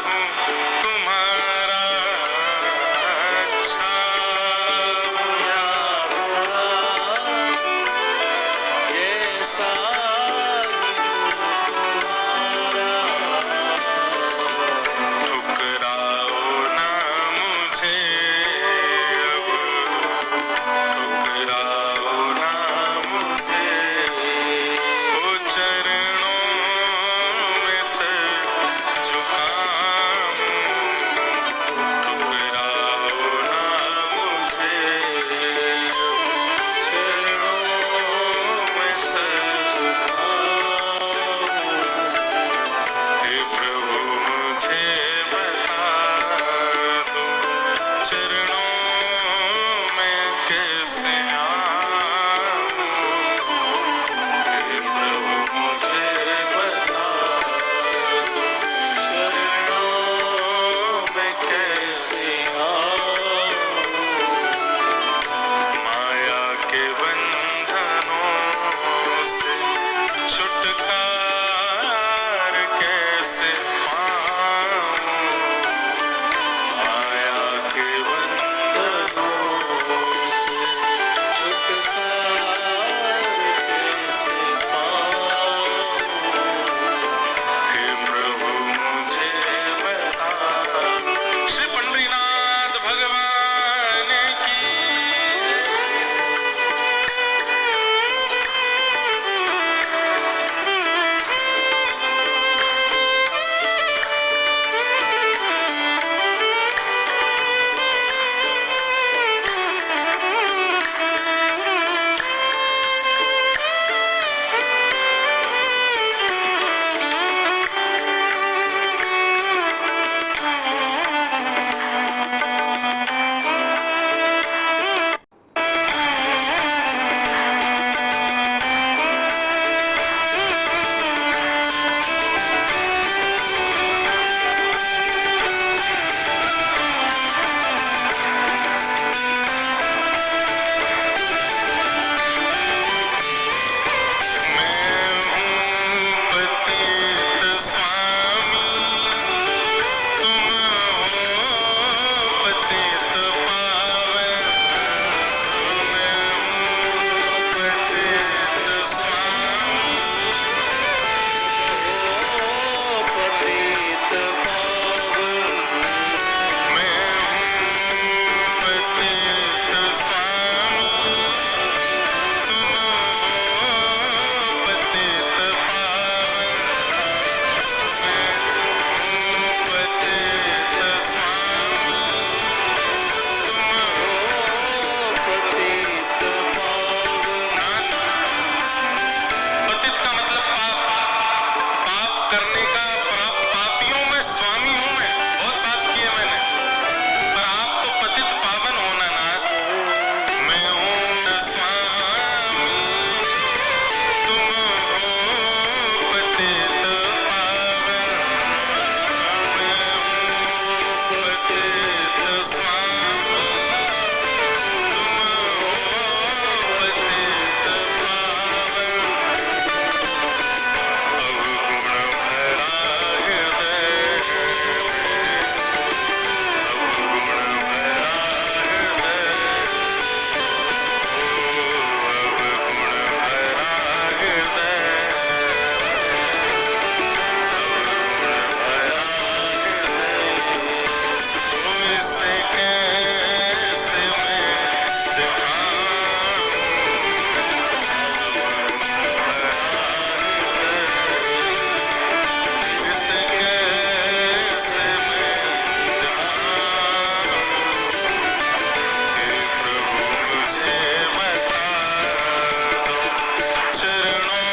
इसे कैसे मैं दिखाऊं, इसे कैसे मैं दिखाऊं, हे प्रभु मुझे बता दो, चरणों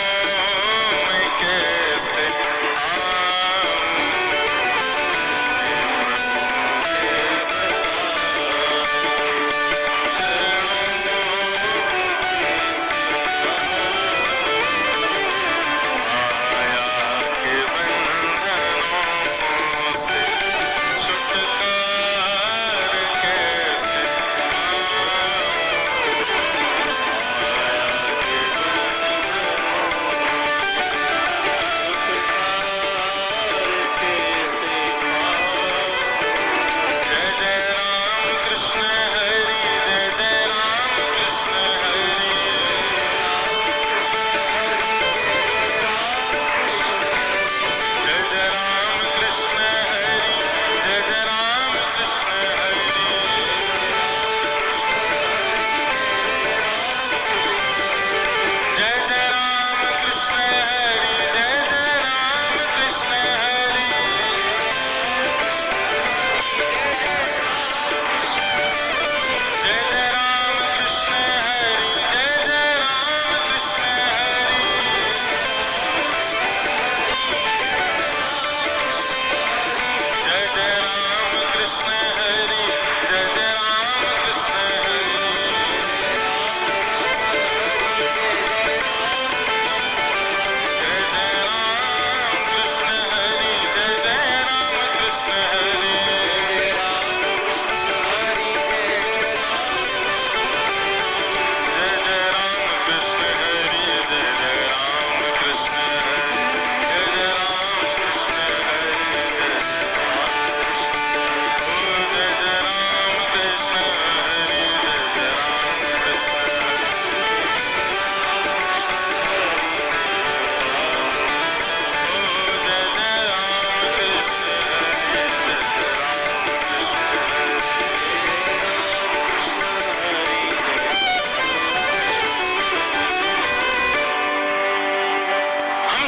में कैसे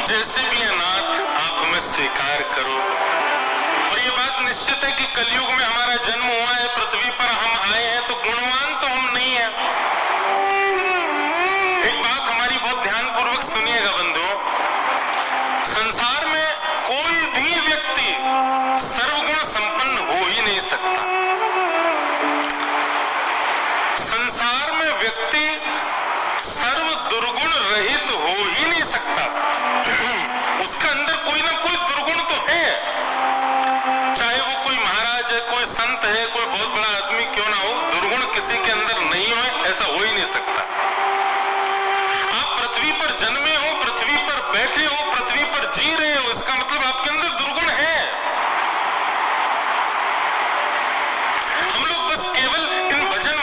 जैसे भी अनाथ आप हमें स्वीकार करो। और ये बात निश्चित है कि कलयुग में हमारा जन्म हुआ है, पृथ्वी पर हम आए हैं, तो गुणवान तो हम नहीं है। एक बात हमारी बहुत ध्यानपूर्वक सुनिएगा बंधुओं, संसार में कोई भी व्यक्ति सर्वगुण संपन्न हो ही नहीं सकता। संसार में व्यक्ति सर्व दुर्गुण रहित हो ही नहीं सकता। उसका अंदर कोई ना कोई दुर्गुण तो है, चाहे वो कोई महाराज है, कोई संत है, कोई बहुत बड़ा आदमी क्यों ना हो, दुर्गुण किसी के अंदर नहीं हो ऐसा हो ही नहीं सकता। आप पृथ्वी पर जन्मे हो, पृथ्वी पर बैठे हो, पृथ्वी पर जी रहे हो, इसका मतलब आपके अंदर दुर्गुण है। हम लोग बस केवल इन भजन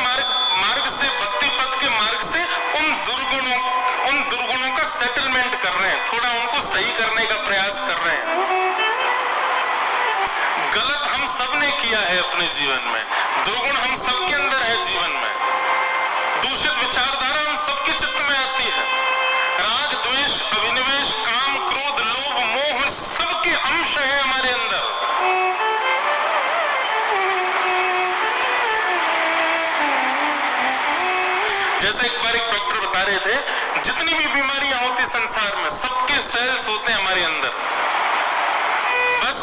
मार्ग से, भक्ति पथ के मार्ग से उन दुर्गुणों का सेटलमेंट कर रहे हैं, थोड़ा उनको सही करने का प्रयास कर रहे हैं। गलत हम सब ने किया है अपने जीवन में, दुर्गुण हम सबके अंदर है जीवन में, दूषित विचारधारा हम सबके चित्त में आती है, राग द्वेष अभिनिवेश काम क्रोध लोभ मोह सबके अंश है हमारे अंदर। जैसे एक बार एक डॉक्टर बता रहे थे, जितनी भी बीमारियां होती संसार में सबके सेल्स होते हैं हमारे अंदर, बस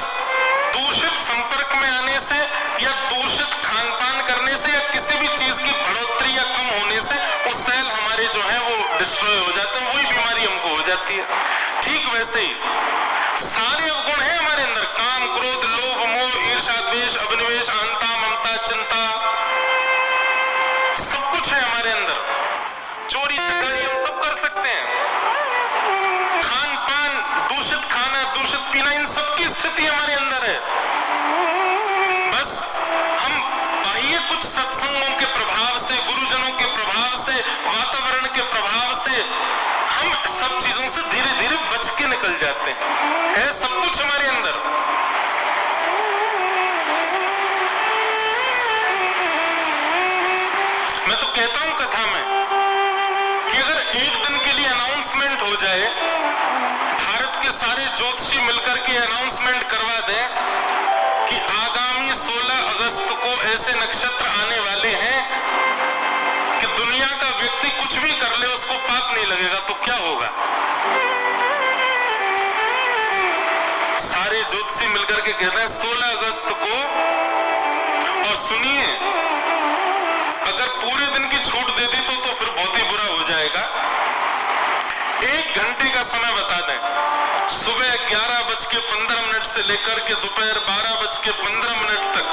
दूषित संपर्क में आने से या दूषित खान पान करने से या किसी भी चीज की बढ़ोतरी या कम होने से वो सेल हमारे जो है वो डिस्ट्रॉय हो जाते हैं, वही बीमारी हमको हो जाती है। ठीक वैसे ही सारे अवगुण हैं हमारे अंदर, काम क्रोध लोभ मोह ईर्ष्या द्वेष अभिनिवेश अहंता ममता चिंता सब कुछ है हमारे अंदर। चोरी चकारी हम सब कर सकते हैं, खान पान दूषित खाना दूषित पीना इन सब की स्थिति हमारे अंदर है। बस हम बाह्य कुछ सत्संगों के प्रभाव से, गुरुजनों के प्रभाव से, वातावरण के प्रभाव से हम सब चीजों से धीरे धीरे बच के निकल जाते हैं, है सब कुछ हमारे अंदर। कहता हूं कथा में कि अगर एक दिन के लिए अनाउंसमेंट हो जाए, भारत के सारे ज्योतिषी मिलकर के अनाउंसमेंट करवा दें कि आगामी 16 अगस्त को ऐसे नक्षत्र आने वाले हैं कि दुनिया का व्यक्ति कुछ भी कर ले उसको पाप नहीं लगेगा, तो क्या होगा? सारे ज्योतिषी मिलकर के कहते हैं 16 अगस्त को, और सुनिए अगर पूरे दिन की छूट दे दी तो फिर बहुत ही बुरा हो जाएगा। 1 घंटे का समय बता दें, सुबह 11:15 से लेकर के दोपहर 12:15 तक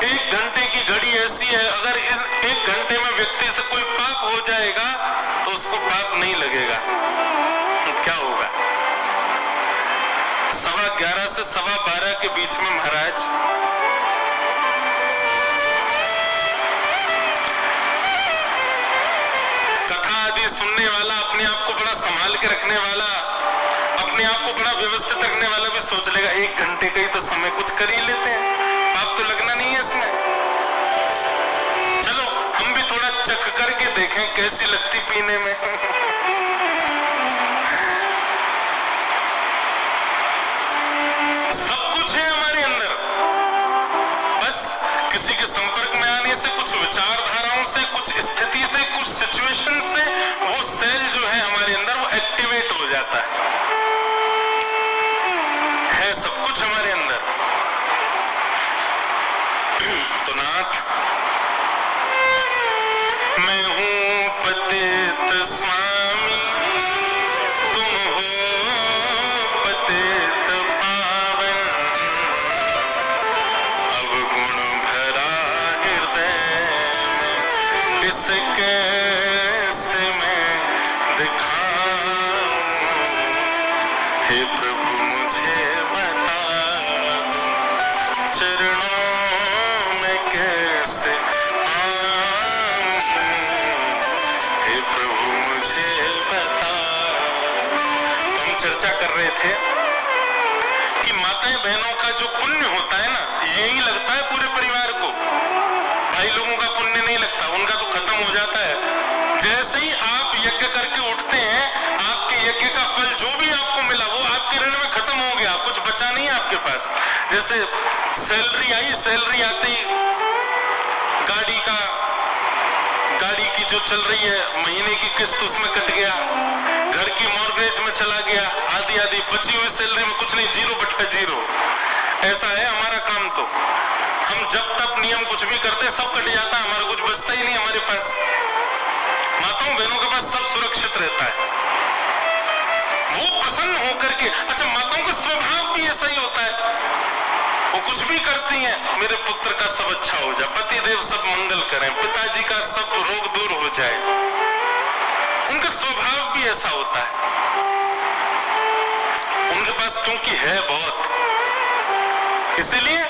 1 घंटे की घड़ी ऐसी है, अगर इस 1 घंटे में व्यक्ति से कोई पाप हो जाएगा तो उसको पाप नहीं लगेगा। तो क्या होगा? 11:15 से 12:15 के बीच में महाराज कथा आदि सुनने वाला, अपने आप को बड़ा संभाल के रखने वाला, अपने आप को बड़ा व्यवस्थित रखने वाला भी सोच लेगा 1 घंटे का ही तो समय, कुछ कर ही लेते हैं, पाप तो लगना नहीं है इसमें। चलो हम भी थोड़ा चख करके देखें कैसी लगती पीने में। सब कुछ है हमारे अंदर, बस किसी के संपर्क में आने से, कुछ विचारधाराओं से, कुछ स्थिति से, कुछ सिचुएशन से वो सेल जो है हमारे अंदर वो एक्टिवेट हो जाता है सब कुछ हमारे अंदर। तो नाथ, मैं हूं पतित स्वामी, तुम हो पतित पावन, अवगुण भरा हृदय में इस कैसे मैं दिखाऊं, हे प्रभु मुझे बता दो, चरणों में कैसे आऊं, हे प्रभु मुझे बता। तो हम चर्चा कर रहे थे कि माताएं बहनों का जो पुण्य होता है ना, यही लगता है पूरे परिवार को, भाई लोगों का पुण्य नहीं लगता, उनका तो खत्म हो जाता है। जैसे ही आप यज्ञ करके उठते हैं, आपके यज्ञ का फल जो भी आपको मिला वो आपके ऋण में खत्म हो गया, कुछ बचा नहीं है आपके पास। जैसे सैलरी आई, सैलरी आती गाड़ी की जो चल रही है महीने की किस्त उसमें कट गया, घर की मॉर्गेज में चला गया, आधी बची हुई सैलरी में कुछ नहीं, 0/0। ऐसा है हमारा काम। तो हम जब तक नियम कुछ भी करते हैं सब कट जाता है, हमारा कुछ बचता ही नहीं हमारे पास। माताओं बहनों के पास सब सुरक्षित रहता है, वो प्रसन्न होकर के। अच्छा, माताओं का स्वभाव भी ऐसा ही होता है, वो कुछ भी करती हैं, मेरे पुत्र का सब अच्छा हो जाए, पति देव सब मंगल करें, पिताजी का सब रोग दूर हो जाए। उनका स्वभाव भी ऐसा होता है, उनके पास क्योंकि है बहुत, इसलिए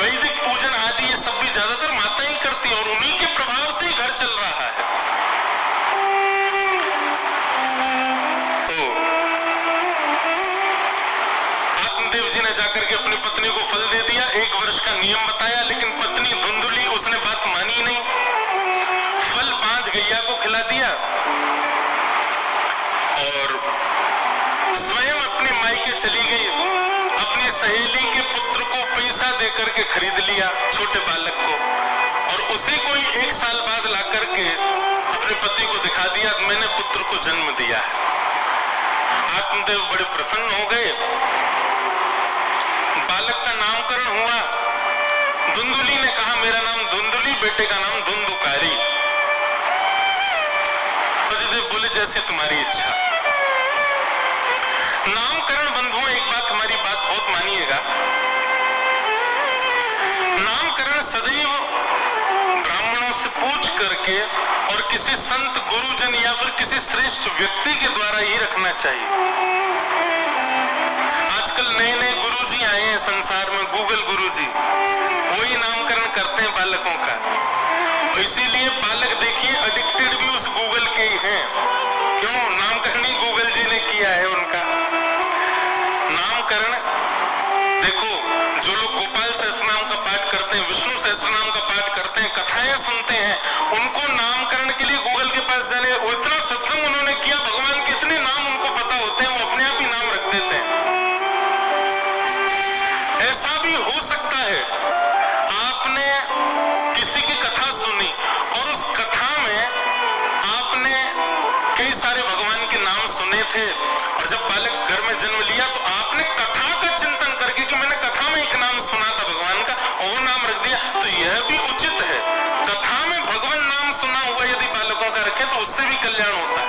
वैदिक पूजन आदि ये सब भी ज्यादातर माता ही करती है, और उन्हीं के प्रभाव से ही घर चल रहा है। तो आत्मदेव जी ने जाकर के अपनी पत्नी को फल दे दिया, 1 वर्ष का नियम बताया, लेकिन पत्नी धुंधुली, उसने बात मानी नहीं, फल 5 गैया को खिला दिया और स्वयं अपने मायके चली गई। अपनी सहेली के पुत्र को पैसा देकर के खरीद लिया, छोटे बालक को, और उसी को ही 1 साल बाद ला करके अपने पति को दिखा दिया, मैंने पुत्र को जन्म दिया है। आत्मदेव बड़े प्रसन्न हो गए, बालक का नामकरण हुआ। धुंधुली ने कहा मेरा नाम धुंधुली, बेटे का नाम धुंधुकारी। पतिदेव बोले जैसी तुम्हारी इच्छा। नामकरण बंधुओं, एक बात, हमारी बात बहुत मानिएगा, नामकरण सदैव ब्राह्मणों से पूछ करके और किसी संत गुरुजन या फिर किसी श्रेष्ठ व्यक्ति के द्वारा ही रखना चाहिए। आजकल नए गुरुजी आए हैं संसार में, गूगल गुरुजी, वही नामकरण करते हैं बालकों का, और इसीलिए बालक देखिए एडिक्टेड भी उस गूगल के ही हैं। क्यों? नामकरण ही गूगल जी ने किया है उनका। नामकरण देखो, जो लोग गोपाल सहस्त्रनाम का पाठ करते हैं, विष्णु सहस्त्रनाम का पाठ करते हैं, कथाएं सुनते हैं, उनको सुने थे, और जब बालक घर में जन्म लिया तो आपने कथा का चिंतन करके कि मैंने कथा में एक नाम सुना था भगवान का और वो नाम रख दिया, तो यह भी उचित है। कथा में भगवान नाम सुना हुआ यदि बालकों का रखे तो उससे भी कल्याण होता है।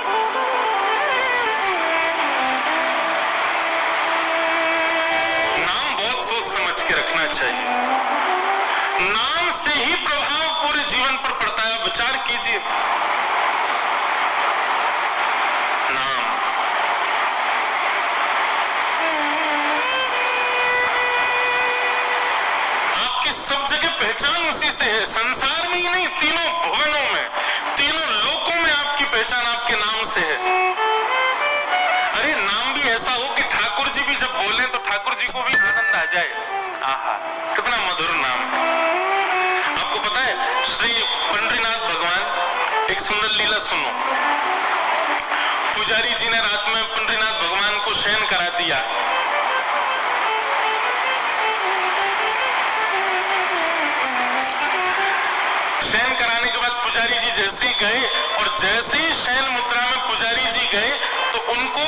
नाम बहुत सोच समझ के रखना चाहिए। नाम से ही प्रभाव पूरे जीवन पर पड़ता है। विचार कीजिए, नाम आपकी सब जगह पहचान उसी से है। संसार में ही नहीं, तीनों भुवनों में, तीनों लोकों में आपकी पहचान आपके नाम से है। अरे नाम भी ऐसा हो कि ठाकुर जी भी जब बोले तो ठाकुर जी को भी आनंद आ जाए। आहा, कितना मधुर नाम है। आपको पता है श्री पंडरीनाथ भगवान, एक सुंदर लीला सुनो। पुजारी जी ने रात में पंडरीनाथ भगवान को शयन करा दिया। शयन कराने के बाद पुजारी जी जैसे ही गए और जैसे ही शयन मुद्रा में पुजारी जी गए तो उनको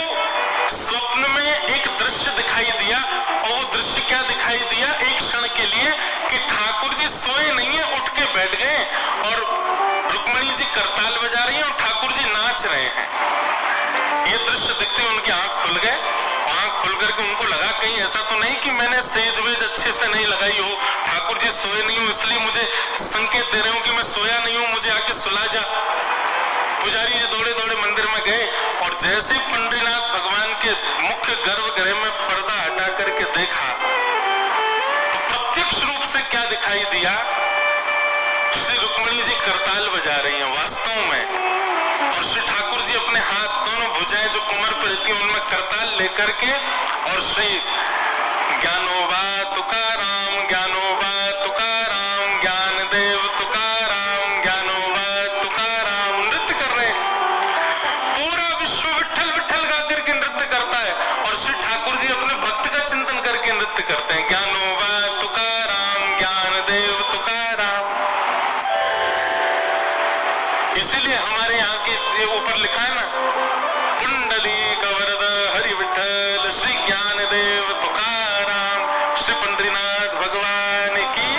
स्वप्न में एक दृश्य दिखाई दिया। और वो दृश्य क्या दिखाई दिया? एक क्षण के लिए कि ठाकुर जी सोए नहीं है, उठ के बैठ गए और रुक्मणी जी करताल बजा रही हैं और ठाकुर जी नाच रहे हैं। ये दृश्य देखते ही उनकी आंख खुल गए। आंख खुल करके उनको लगा कहीं ऐसा तो नहीं कि मैंने सेज वेज अच्छे से नहीं लगाई हो, ठाकुर जी सोए नहीं हो इसलिए मुझे संकेत दे रहे हो कि मैं सोया नहीं हूं, मुझे आके सुला जा। पुजारी जी दौड़े दौड़े मंदिर में गए और जैसे पंडरीनाथ भगवान के मुख्य गर्भगृह में पर्दा हटा करके देखा तो प्रत्यक्ष रूप से क्या दिखाई दिया? श्री रुक्मणी जी करताल बजा रही हैं वास्तव में, और श्री ठाकुर जी अपने हाथ दोनों भुजाएं जो कमर पर रहती हैं उनमें करताल लेकर के और श्री ज्ञानोबा तुकाराम, ज्ञानोबा तुकाराम, ज्ञानदेव तुकाराम, ज्ञानोबा तुकाराम नृत्य कर रहे हैं। पूरा विश्व विठ्ठल विठ्ठल गा करके नृत्य करता है और श्री ठाकुर जी अपने भक्त का चिंतन करके नृत्य करते हैं। ज्ञानोबा तुकाराम, ज्ञानदेव तुकाराम। इसीलिए हमारे यहाँ के ऊपर लिखा है ना, कुंडली कवरद हरि विठ्ठल श्री ज्ञानदेव तुकाराम, श्री पंडरीनाथ भगवान की।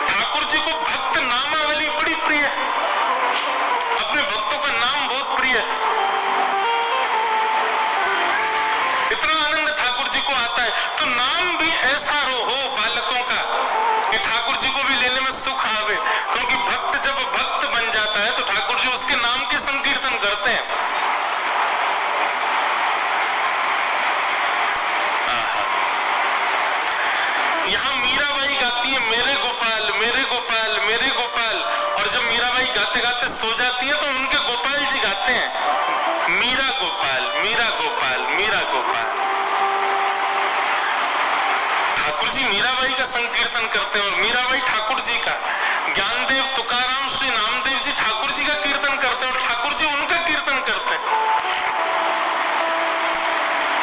ठाकुर जी को भक्त नामावली बड़ी प्रिय है, अपने भक्तों का नाम बहुत प्रिय है। इतना आनंद ठाकुर जी को आता है तो नाम भी ऐसा हो बालकों का कि ठाकुर जी को भी लेने में सुख आवे। क्योंकि भक्त जब भक्त बन जाता है तो ठाकुर जी उसके नाम के संकीर्तन करते हैं। यहाँ मीराबाई गाती है मेरे गोपाल मेरे गोपाल मेरे गोपाल, और जब मीराबाई गाते गाते सो जाती है तो उनके गोपाल जी गाते हैं मीरा गोपाल मीरा गोपाल मीरा गोपाल। ठाकुर जी मीराबाई का संकीर्तन करते हैं और मीराबाई ठाकुर जी का। ज्ञानदेव तुकाराम श्री नामदेव जी ठाकुर जी का कीर्तन करते हैं और ठाकुर जी उनका कीर्तन करते हैं।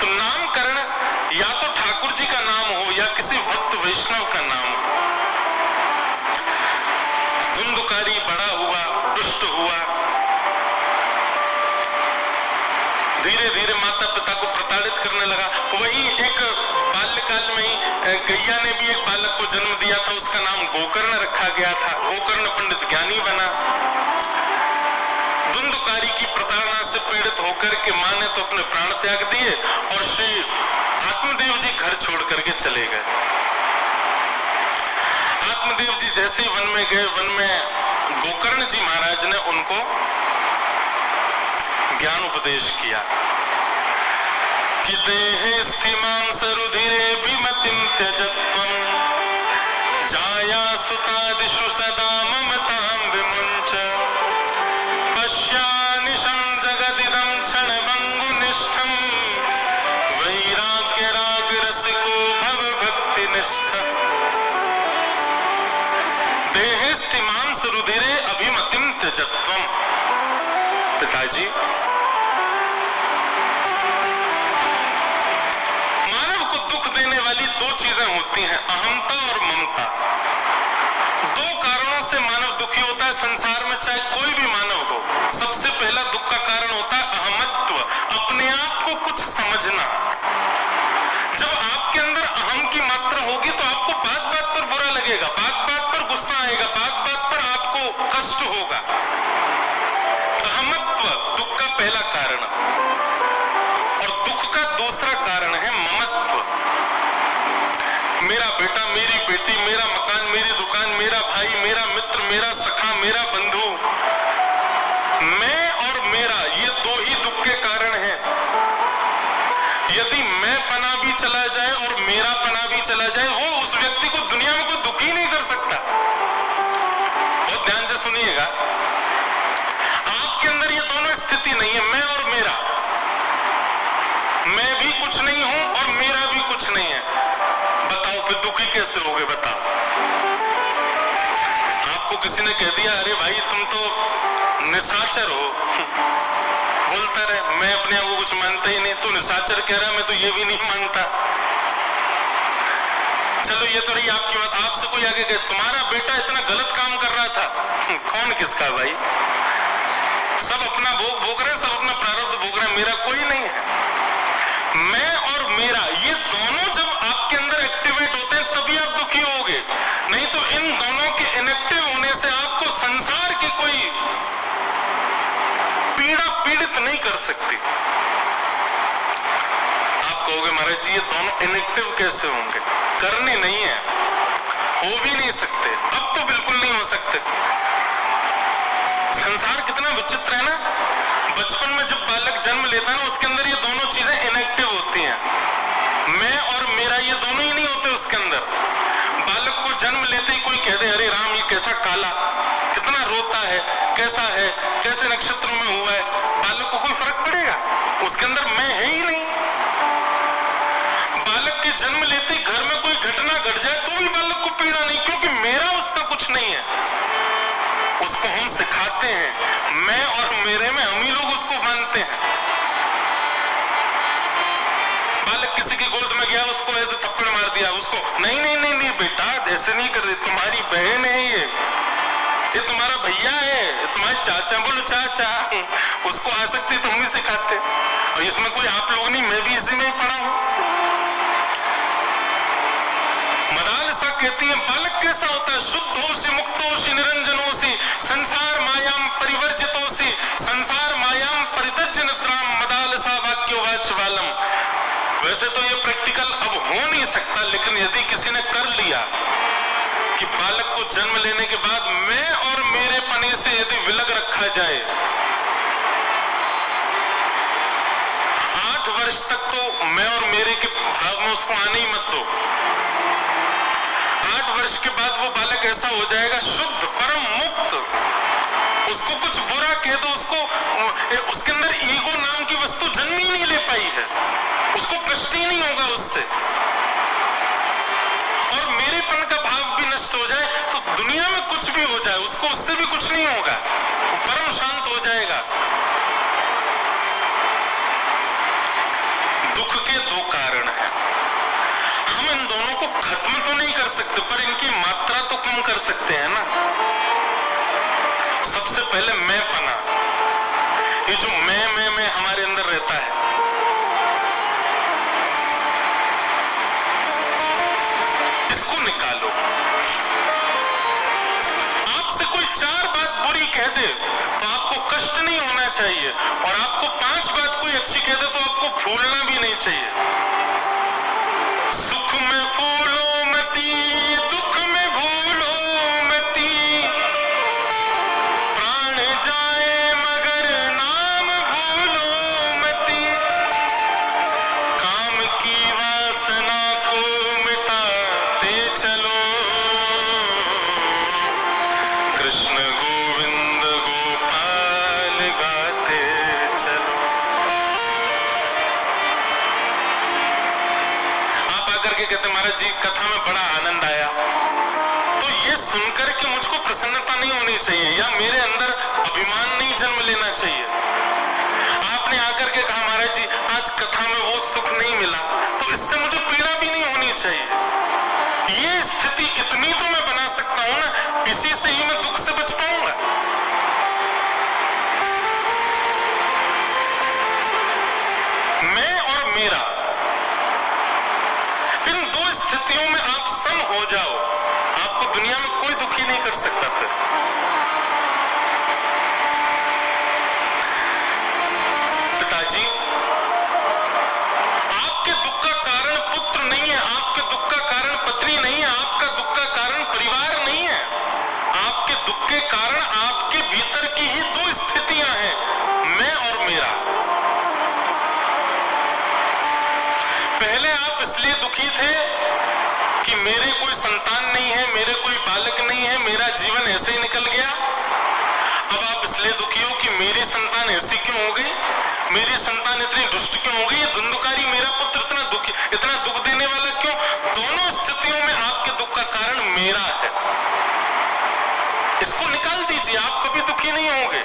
तो नामकरण या तो ठाकुर जी का नाम हो या किसी भक्त वैष्णव का नाम हो। धुंधकारी बड़ा हुआ, दुष्ट हुआ, धीरे धीरे माता पिता को प्रताड़ित करने लगा। वही एक बाल्यकाल में ही गैया ने भी एक बालक को जन्म दिया था, उसका नाम गोकर्ण रखा गया था। गोकर्ण पंडित ज्ञानी बना। धुंधकारी की प्रताड़ना से पीड़ित होकर के मां ने तो अपने प्राण त्याग दिए और श्री आत्मदेव जी घर छोड़ करके चले गए। आत्मदेव जी जैसे ही वन में गए, वन में गोकर्ण जी महाराज ने उनको ज्ञान उपदेश किया कि देहे स्थिमां सरुधिरे विमतिं त्यजत्वं जाया सुतादिषु सदा ममतां विमुञ्च पश्यानिशं जगदिदं क्षणभङ्गुनिष्ठं वैराग्य राग रसिको भव भक्तिनिष्ठः। देहे स्थिमां सरुधिरे अभिमतिं त्यजत्वं। पिताजी, दुख देने वाली दो चीजें होती हैं, अहंता और ममता। दो कारणों से मानव दुखी होता है संसार में, चाहे कोई भी मानव हो। सबसे पहला दुख का कारण होता है अहमत्व, को कुछ समझना। जब आपके अंदर अहम की मात्रा होगी तो आपको बात बात पर बुरा लगेगा, बात बात पर गुस्सा आएगा, बात बात पर आपको कष्ट होगा। अहमत्व दुख का पहला कारण, और दुख का दूसरा कारण है ममत्व। मेरा बेटा, मेरी बेटी, मेरा मकान, मेरी दुकान, मेरा भाई, मेरा मित्र, मेरा सखा, मेरा बंधु, मैं और मेरा, ये दो ही दुख के कारण हैं। यदि मैं पना भी चला जाए और मेरा पना भी चला जाए, वो उस व्यक्ति को दुनिया में कोई दुखी नहीं कर सकता। बहुत ध्यान से सुनिएगा, आपके अंदर ये दोनों स्थिति नहीं है, मैं और मेरा। मैं भी कुछ नहीं हूं और मेरा भी कुछ नहीं है। बताओ फिर दुखी कैसे होगे? बताओ। आपको किसी ने कह दिया, अरे भाई तुम तो निशाचर हो, बोलता रहे, मैं अपने आप को कुछ मानता ही नहीं, तू निशाचर कह रहा है, मैं तो ये भी नहीं मानता। चलो ये तो रही आपकी बात। आपसे कोई आगे कहे, तुम्हारा बेटा इतना गलत काम कर रहा था, कौन किसका भाई? सब अपना भोग भोग रहे हैं, सब अपना प्रारब्ध भोग रहे हैं, मेरा कोई नहीं है। मैं और मेरा, ये दोनों जब आपके अंदर एक्टिवेट होते हैं तभी आप दुखी होगे, नहीं तो इन दोनों के इनएक्टिव होने से आपको संसार की कोई पीड़ा पीड़ित नहीं कर सकती। आप कहोगे महाराज जी ये दोनों इनएक्टिव कैसे होंगे? करने नहीं है, हो भी नहीं सकते, अब तो बिल्कुल नहीं हो सकते। संसार कितना विचित्र है ना। बचपन में जब बालक जन्म लेता है ना, उसके अंदर ये दोनों चीजें इनएक्टिव होती हैं। मैं और मेरा ये दोनों ही नहीं होते उसके अंदर। बालक को जन्म लेते ही कोई कह दे, अरे राम ये कैसा काला, कितना रोता है, कैसा है, कैसे नक्षत्रों में हुआ है, बालक को कोई फर्क पड़ेगा? उसके अंदर मैं है ही नहीं। बालक के जन्म लेते ही घर में कोई घटना घट जाए तो भी बालक को पीड़ा नहीं, क्योंकि मेरा उसका कुछ नहीं है। उसको हम सिखाते हैं, मैं और मेरे में हम ही लोग उसको मानते हैं। बालक किसी की गोद में गया, उसको ऐसे थप्पड़ मार दिया, उसको नहीं नहीं नहीं नहीं बेटा ऐसे नहीं कर दे, तुम्हारी बहन है ये तुम्हारा भैया है, तुम्हारे चाचा, बोलो चाचा। उसको आसक्ति तो हम ही सिखाते, और इसमें कोई आप लोग नहीं, मैं भी इसी में ही पढ़ा हूं। मदालसा कहती है बालक कैसा होता है? शुद्धोषि मुक्तोषि निरंजनोषि संसार मायाम परिवर्जितोषि संसार मायाम परित्यज्य निद्राम मदालसा वाक्योवाच बालम। वैसे तो ये प्रैक्टिकल अब हो नहीं सकता, लेकिन यदि किसी ने कर लिया कि बालक को जन्म लेने के बाद मैं और मेरे पने से यदि विलग रखा जाए, 8 वर्ष तक तो मैं और मेरे के भाव में उसको आने ही मत दो। 8 वर्ष के बाद वो बालक ऐसा हो जाएगा शुद्ध परम मुक्त, उसको कुछ बुरा कह दो, उसके अंदर ईगो नाम की वस्तु जन्म ही नहीं ले पाई है, उसको कष्ट ही नहीं होगा उससे, और मेरेपन का भाव भी नष्ट हो जाए तो दुनिया में कुछ भी हो जाए उसको उससे भी कुछ नहीं होगा, वो परम शांत हो जाएगा। दुख के 2 कारण हैं, हम इन दोनों को खत्म तो नहीं कर सकते पर इनकी मात्रा तो कम कर सकते हैं ना। सबसे पहले मैं पना, ये जो मैं हमारे अंदर रहता है, इसको निकालो। आपसे कोई 4 बात बुरी कह दे तो आपको कष्ट नहीं होना चाहिए, और आपको 5 बात कोई अच्छी कह दे तो आपको फूलना भी नहीं चाहिए। सुख में फूलो मती, दुख में भूलो मती, प्राण जाए मगर नाम भूलो मती, काम की वासना को मिटाते चलो, कृष्ण गोविंद गोपाल गाते चलो। करके कहते महाराज जी कथा में बड़ा आनंद आया, तो ये सुनकर के मुझको प्रसन्नता नहीं होनी चाहिए या मेरे अंदर अभिमान नहीं जन्म लेना चाहिए। आपने आकर के कहा महाराज जी आज कथा में वो सुख नहीं मिला, तो इससे मुझे पीड़ा भी नहीं होनी चाहिए। ये स्थिति इतनी तो मैं बना सकता हूं ना, इसी से ही मैं दुख से बच पाऊंगा। मैं नहीं कर सकता फिर। पिताजी, आपके दुख का कारण पुत्र नहीं है, आपके दुख का कारण पत्नी नहीं है, आपका दुख का कारण परिवार नहीं है। आपके दुख के कारण आपके भीतर की ही दो स्थितियां हैं, मैं और मेरा। पहले आप इसलिए दुखी थे कि मेरे कोई संतान नहीं है, मेरे कोई बालक नहीं है, मेरा जीवन ऐसे ही निकल गया। अब आप इसलिए दुखी हो कि मेरी संतान ऐसी क्यों हो गई, मेरी संतान इतनी दुष्ट क्यों हो गई, ये धुंधकारी मेरा पुत्र इतना दुख देने वाला क्यों। दोनों स्थितियों में आपके दुख का कारण मेरा है। इसको निकाल दीजिए, आप कभी दुखी नहीं होंगे।